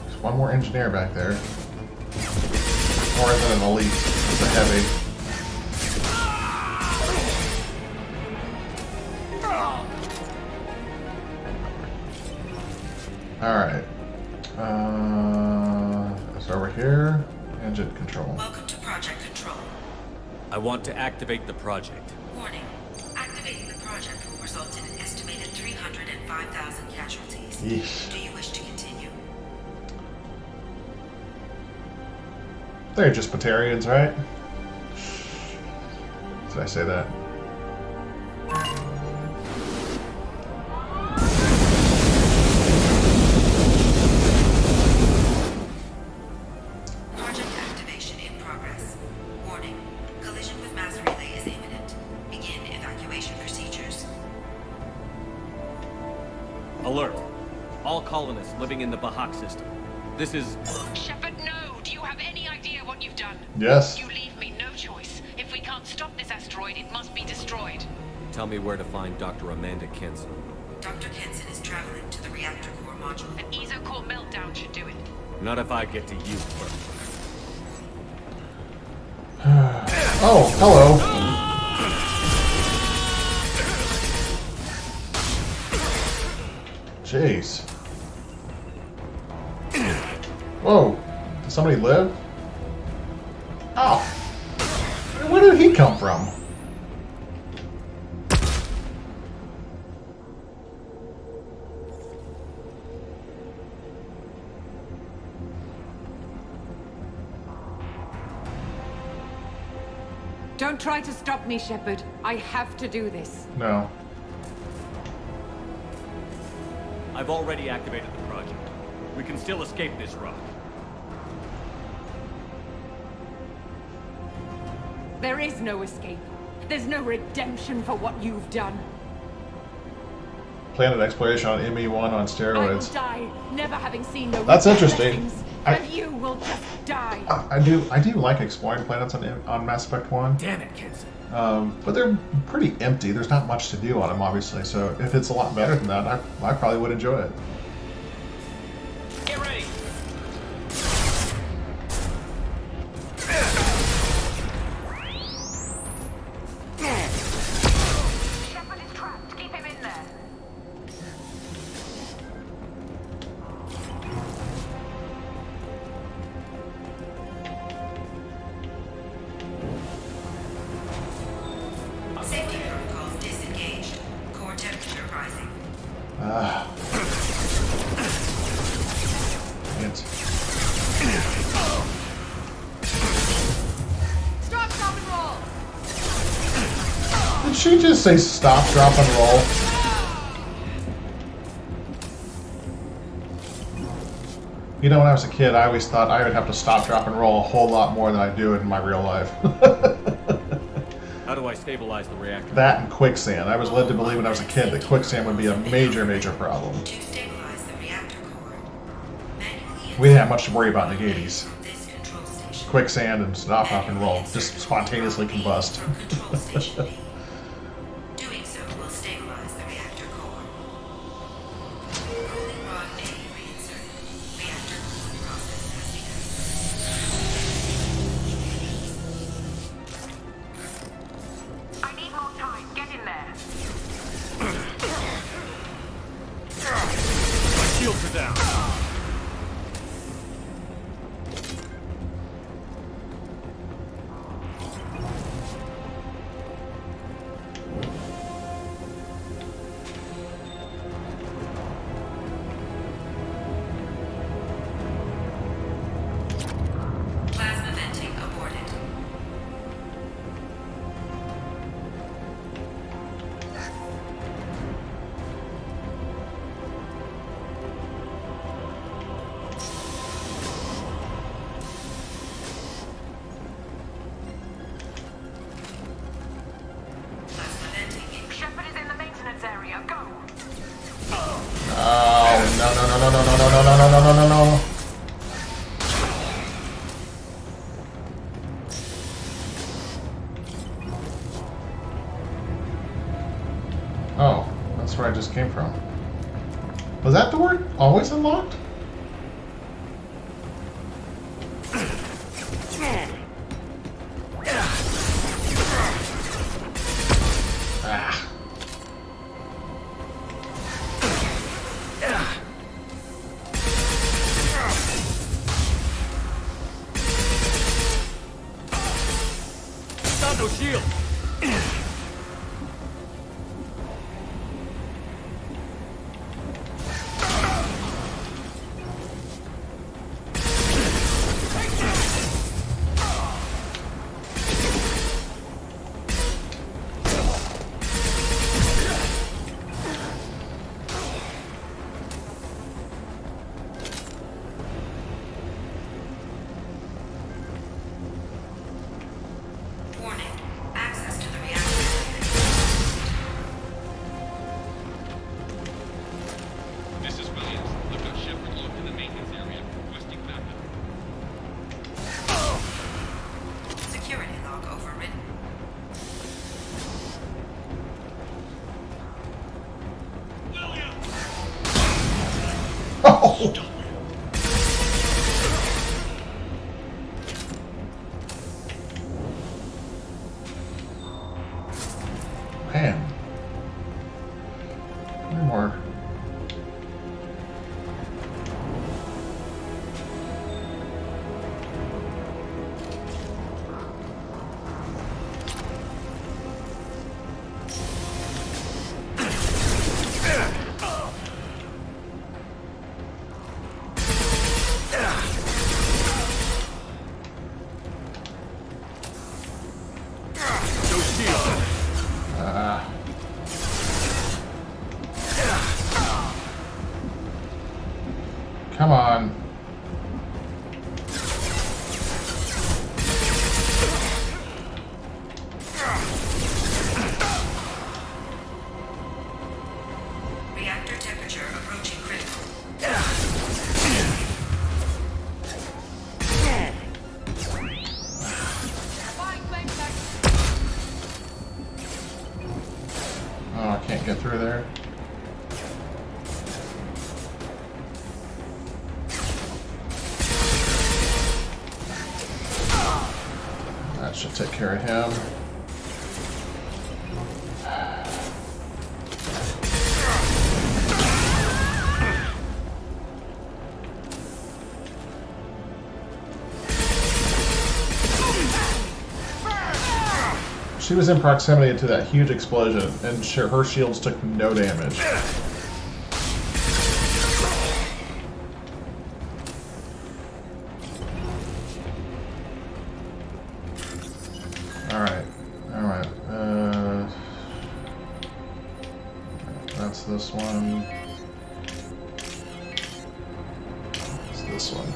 There's one more engineer back there. More than an elite. It's a heavy. Alright. It's over here. Engine control. Welcome to Project Control. I want to activate the project. Warning. Activating the project will result in an estimated 305,000 casualties. Yeesh. Do you wish to continue? They're just Batarians, right? Did I say that? Project activation in progress. Warning. Collision with mass relay is imminent. Begin Alert. All colonists living in the Bahak system. This is... Shepard, no! Do you have any idea what you've done? Yes. You leave me no choice. If we can't stop this asteroid, it must be destroyed. Tell me where to find Dr. Amanda Kenson. Dr. Kenson is traveling to the reactor core module. An ESO core meltdown should do it. Not if I get to you first. Oh, hello. Jeez. Whoa. Did somebody live? Oh. Where did he come from? Don't try to stop me, Shepard. I have to do this. No. I've already activated the project. We can still escape this rock. There is no escape. There's no redemption for what you've done. Planet exploration on ME1 on I will steroids. die, never having seen the That's real interesting. blessings, and you will just die. I do like exploring planets on Mass Effect 1. Damn it, Kenson. But they're pretty empty. There's not much to do on them, obviously. So if it's a lot better than that, I probably would enjoy it. Get ready! Shepard is trapped. Keep him in there. Safety protocols disengaged. Core temperature rising. Can't. Stop, stop, and roll! Did she just say stop, drop, and roll? You know, when I was a kid, I always thought I would have to stop, drop, and roll a whole lot more than I do in my real life. How do I stabilize the reactor? That and quicksand. I was led to believe when I was a kid that quicksand would be a major, major problem. To stabilize the reactor core, manually We didn't have much to worry about in the 80s. from this control station. Quicksand and stop, drop, and roll. Just spontaneously combust. From control station B. Doing so will stabilize the reactor core. Rolling rod A reinserted. Reactor cooling process has begun. I need more time. Get in there. My shields are down. Plasma venting aborted. Plasma venting. Shepard is in the maintenance area. Go. Oh, no, no, no, no, no, no, no, no, no, no, no, no. Oh, that's where I just came from. Was that door always unlocked? Ah. Stop no shield! No. Man. One more. Come on. Reactor temperature approaching critical. Oh, I can't get through there. That should take care of him. She was in proximity to that huge explosion, and her shields took no damage. Alright, alright. That's this one. It's this one.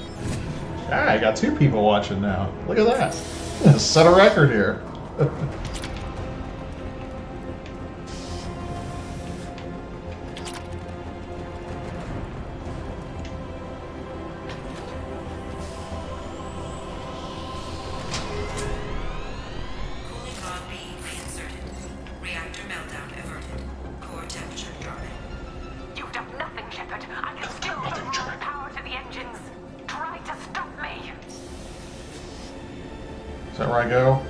Ah, I got 2 people watching now. Look at that. Set a record here. Is that where I go?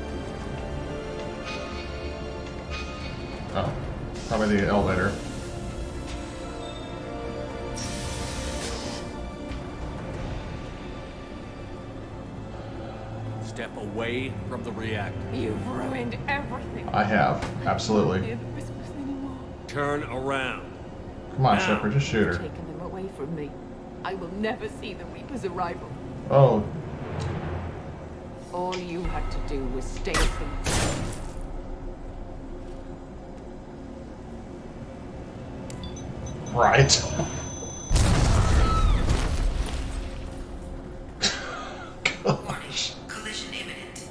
Oh, probably the elevator. Step away from the reactor. You've ruined everything. I have, absolutely. Turn around. Come on, Shepard, just shoot her. Taking them away from me. I will never see the Reaper's arrival. Oh. All you had to do was stay asleep. Right. Gosh. Collision imminent.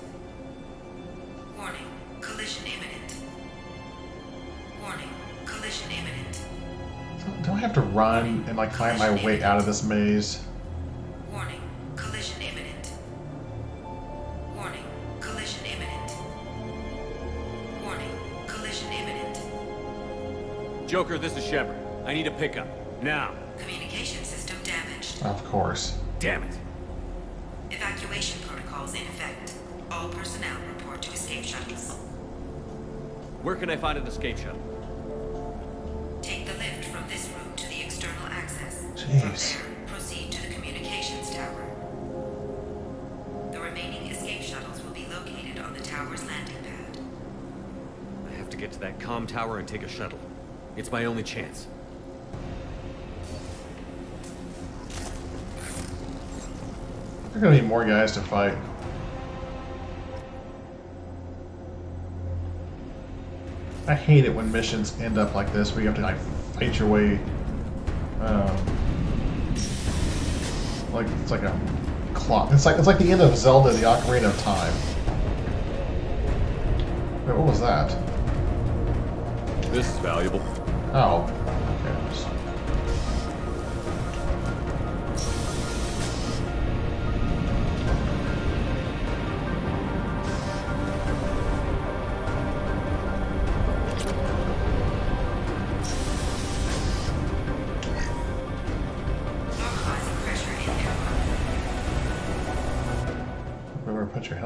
Warning. Collision imminent. Warning. Collision imminent. Do I have to run and like climb my way out of this maze? Warning. Collision imminent. Warning. Collision imminent. Warning. Collision imminent. Joker, this is Shepard. I need a pickup. Now. Communication system damaged. Of course. Damn it. Evacuation protocols in effect. All personnel report to escape shuttles. Where can I find an escape shuttle? Take the lift from this room to the external access. Jeez. From there, proceed to the communications tower. The remaining escape shuttles will be located on the tower's landing pad. I have to get to that comm tower and take a shuttle. It's my only chance. There are gonna be more guys to fight. I hate it when missions end up like this, where you have to like fight your way. Like it's like a clock. It's like the end of Zelda: The Ocarina of Time. Wait, what was that? This is valuable. Oh. Okay.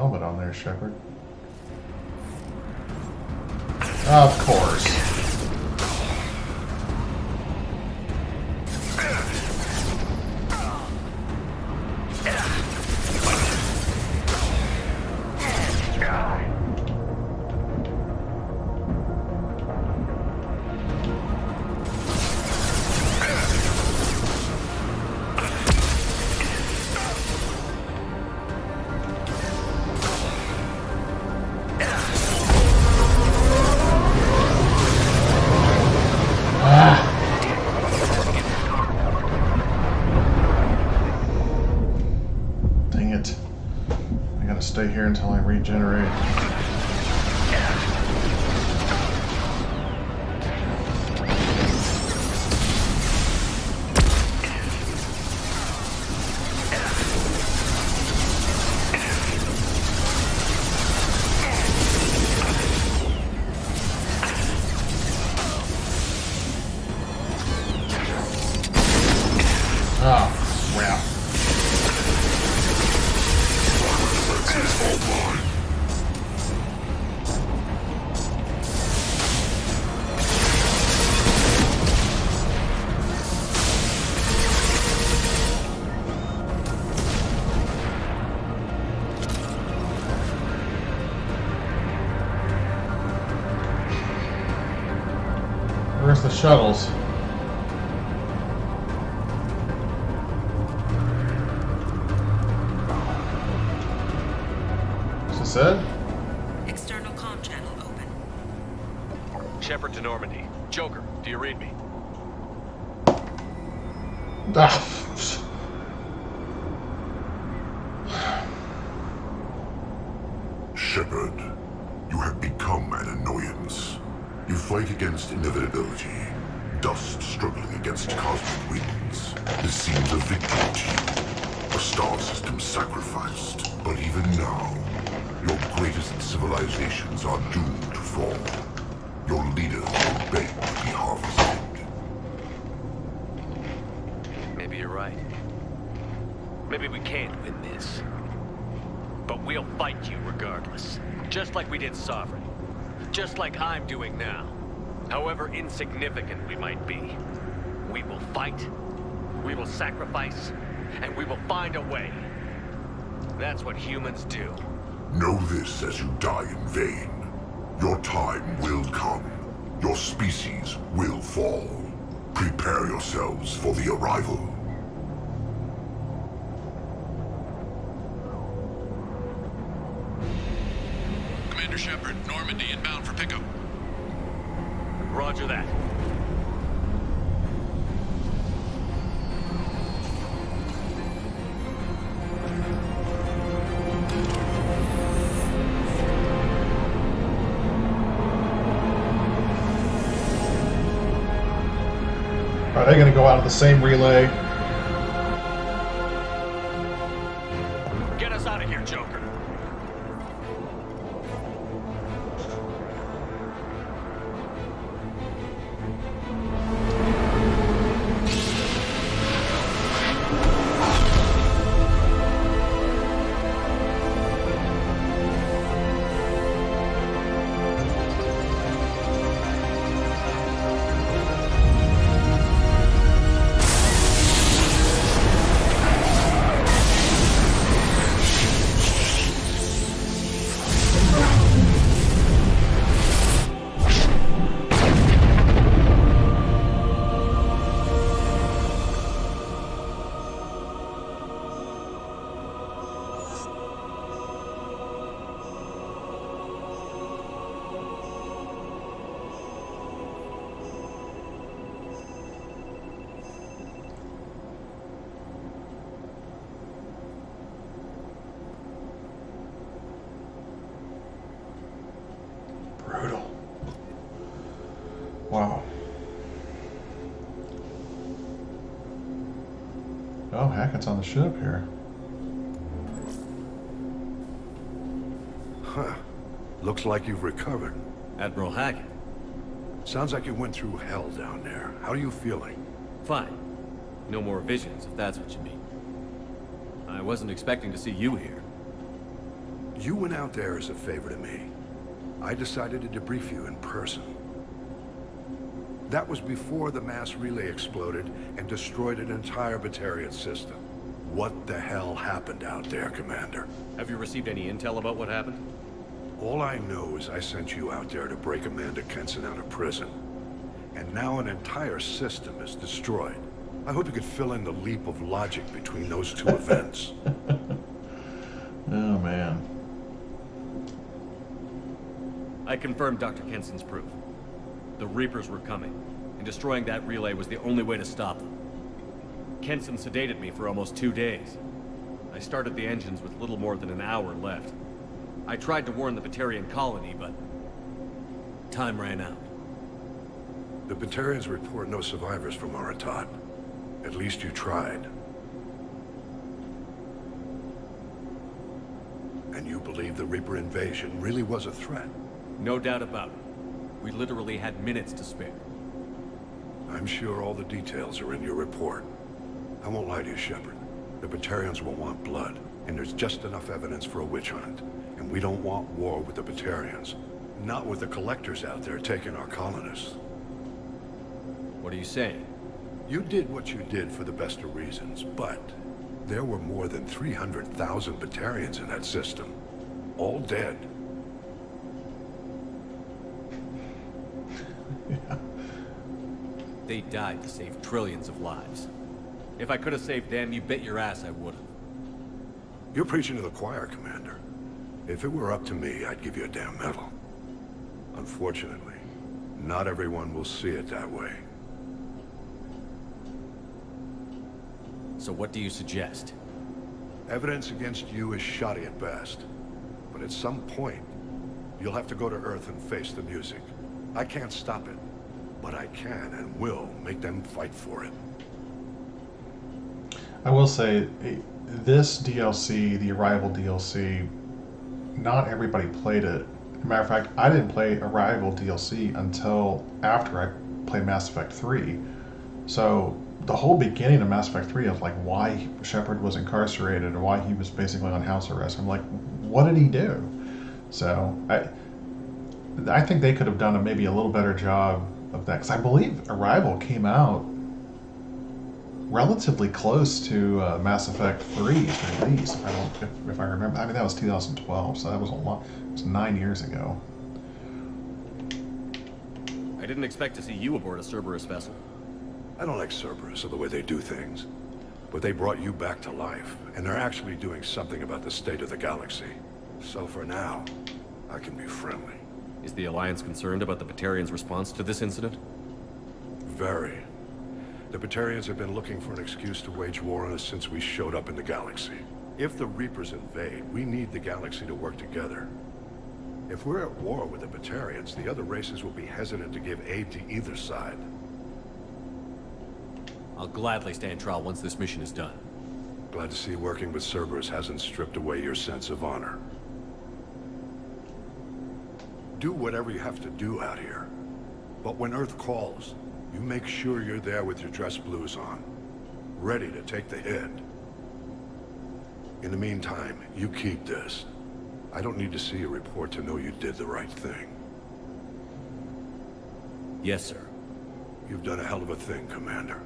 helmet on there, Shepard. Of course. Dang it. I gotta stay here until I regenerate. Oh, crap. Where's the shuttles? Said? External comm channel open. Shepard to Normandy. Joker, do you read me? Shepard, you have become an annoyance. You fight against inevitability, dust struggling against cosmic winds. This seems a victory to you, a star system sacrificed. But even now, your greatest civilizations are doomed to fall. Your leaders will beg to be harvested. Maybe you're right. Maybe we can't win this. But we'll fight you regardless. Just like we did Sovereign. Just like I'm doing now. However insignificant we might be. We will fight, we will sacrifice, and we will find a way. That's what humans do. Know this as you die in vain. Your time will come. Your species will fall. Prepare yourselves for the arrival. Commander Shepard, Normandy inbound for pickup. Roger that. Are they going to go out of the same relay? Get us out of here, Joker. Brutal. Wow. Oh, Hackett's on the ship here. Huh. Looks like you've recovered. Admiral Hackett. Sounds like you went through hell down there. How are you feeling? Fine. No more visions, if that's what you mean. I wasn't expecting to see you here. You went out there as a favor to me. I decided to debrief you in person. That was before the mass relay exploded and destroyed an entire Batarian system. What the hell happened out there, Commander? Have you received any intel about what happened? All I know is I sent you out there to break Amanda Kenson out of prison. And now an entire system is destroyed. I hope you could fill in the leap of logic between those two events. Oh, man. I confirmed Dr. Kenson's proof. The Reapers were coming, and destroying that relay was the only way to stop them. Kenson sedated me for almost 2 days. I started the engines with little more than an hour left. I tried to warn the Batarian colony, but time ran out. The Batarians report no survivors from Aratat. At least you tried. And you believe the Reaper invasion really was a threat? No doubt about it. We literally had minutes to spare. I'm sure all the details are in your report. I won't lie to you, Shepard. The Batarians will want blood, and there's just enough evidence for a witch hunt. And we don't want war with the Batarians. Not with the collectors out there taking our colonists. What are you saying? You did what you did for the best of reasons, but there were more than 300,000 Batarians in that system. All dead. Yeah. They died to save trillions of lives. If I could have saved them, you bet your ass I would have. You're preaching to the choir, Commander. If it were up to me, I'd give you a damn medal. Unfortunately, not everyone will see it that way. So what do you suggest? Evidence against you is shoddy at best. But at some point, you'll have to go to Earth and face the music. I can't stop it, but I can and will make them fight for it. I will say, this DLC, the Arrival DLC, not everybody played it. As a matter of fact, I didn't play Arrival DLC until after I played Mass Effect 3. So the whole beginning of Mass Effect 3 of like why Shepard was incarcerated and why he was basically on house arrest, I'm like, what did he do? So I think they could have done maybe a little better job of that, because I believe Arrival came out relatively close to Mass Effect 3's release, if I remember. I mean, that was 2012, so that was a lot. It was 9 years ago. I didn't expect to see you aboard a Cerberus vessel. I don't like Cerberus or the way they do things, but they brought you back to life, and they're actually doing something about the state of the galaxy. So for now, I can be friendly. Is the Alliance concerned about the Batarians' response to this incident? Very. The Batarians have been looking for an excuse to wage war on us since we showed up in the galaxy. If the Reapers invade, we need the galaxy to work together. If we're at war with the Batarians, the other races will be hesitant to give aid to either side. I'll gladly stand trial once this mission is done. Glad to see working with Cerberus hasn't stripped away your sense of honor. Do whatever you have to do out here. But when Earth calls, you make sure you're there with your dress blues on, ready to take the hit. In the meantime, you keep this. I don't need to see a report to know you did the right thing. Yes, sir. You've done a hell of a thing, Commander.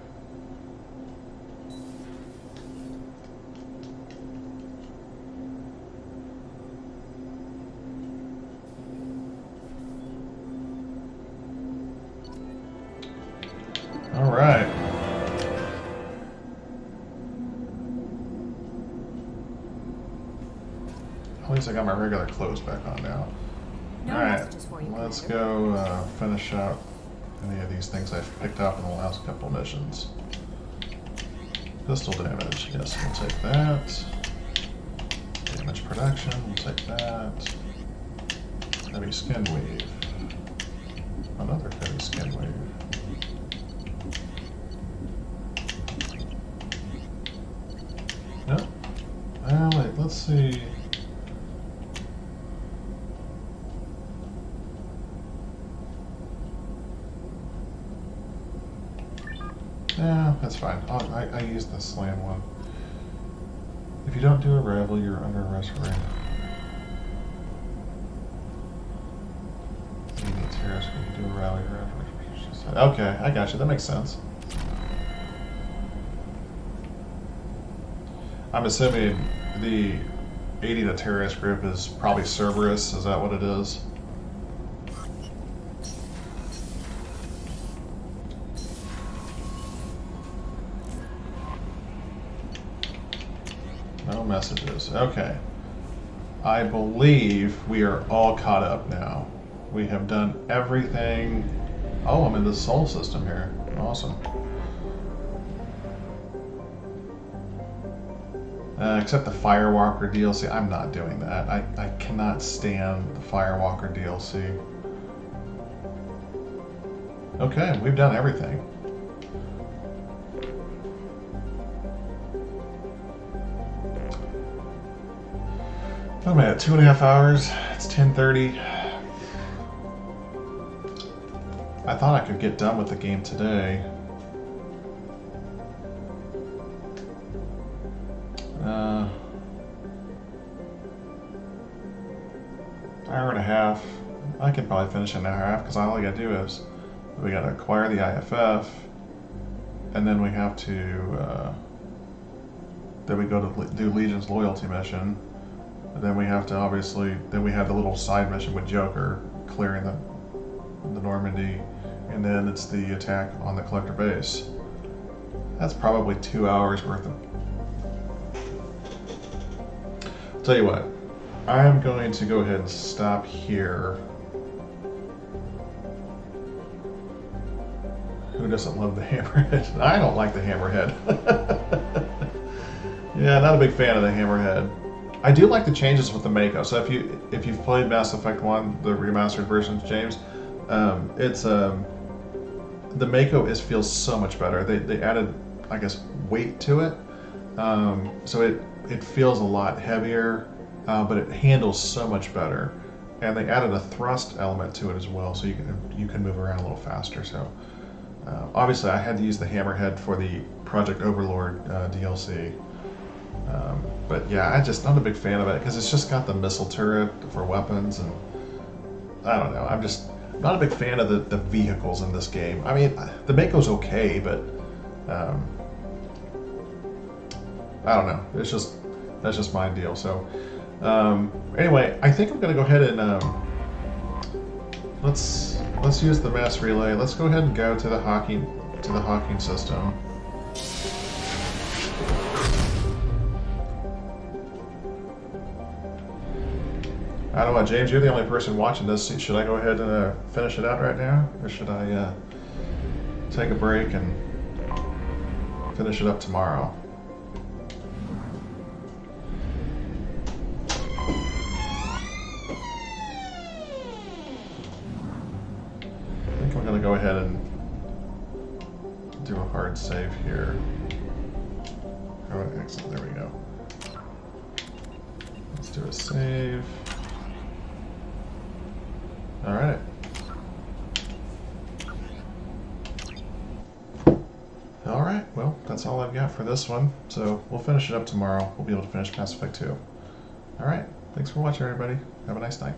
All right. At least I got my regular clothes back on now. No All right, messages for you, let's Commander. go finish up any of these things I've picked up in the last couple missions. Pistol damage, yes, we'll take that. Damage production, we'll take that. Heavy skin weave. Another heavy skin weave. Nope. Wait, let's see. Yeah, that's fine. I used the slam one. If you don't do a Arrival, you're under arrest for terrorists can do a rally around. Okay, I got you. That makes sense. I'm assuming the aiding a terrorist group is probably Cerberus. Is that what it is? No messages. Okay. I believe we are all caught up now. We have done everything. Oh, I'm in the Sol system here. Awesome. Except the Firewalker DLC. I'm not doing that. I cannot stand the Firewalker DLC. Okay, we've done everything. What am I at? 2.5 hours. It's 10:30. I thought I could get done with the game today. Hour and a half. I could probably finish in an hour and a half because all I gotta do is we gotta acquire the IFF, and then we have to then we go to do Legion's loyalty mission. And then we have to then we have the little side mission with Joker, clearing the Normandy, and then it's the attack on the collector base. That's probably 2 hours worth of. I'll tell you what, I'm going to go ahead and stop here. Who doesn't love the Hammerhead? I don't like the Hammerhead. Yeah, not a big fan of the Hammerhead. I do like the changes with the Mako. So if you've played Mass Effect 1, the remastered version, James, it's the Mako feels so much better. They added, I guess, weight to it, so it feels a lot heavier, but it handles so much better. And they added a thrust element to it as well, so you can move around a little faster. So obviously, I had to use the Hammerhead for the Project Overlord DLC. But yeah, I'm not a big fan of it because it's just got the missile turret for weapons, and I don't know. I'm just not a big fan of the vehicles in this game. I mean, the Mako's okay, but I don't know. That's just my deal. So anyway, I think I'm gonna go ahead and let's use the mass relay. Let's go ahead and go to the Hawking system. I don't know, James, you're the only person watching this. Should I go ahead and finish it out right now? Or should I take a break and finish it up tomorrow? I think I'm going to go ahead and do a hard save here. Oh, excellent, there we go. Let's do a save. All right. All right, well, that's all I've got for this one. So we'll finish it up tomorrow. We'll be able to finish Mass Effect 2. All right, thanks for watching, everybody. Have a nice night.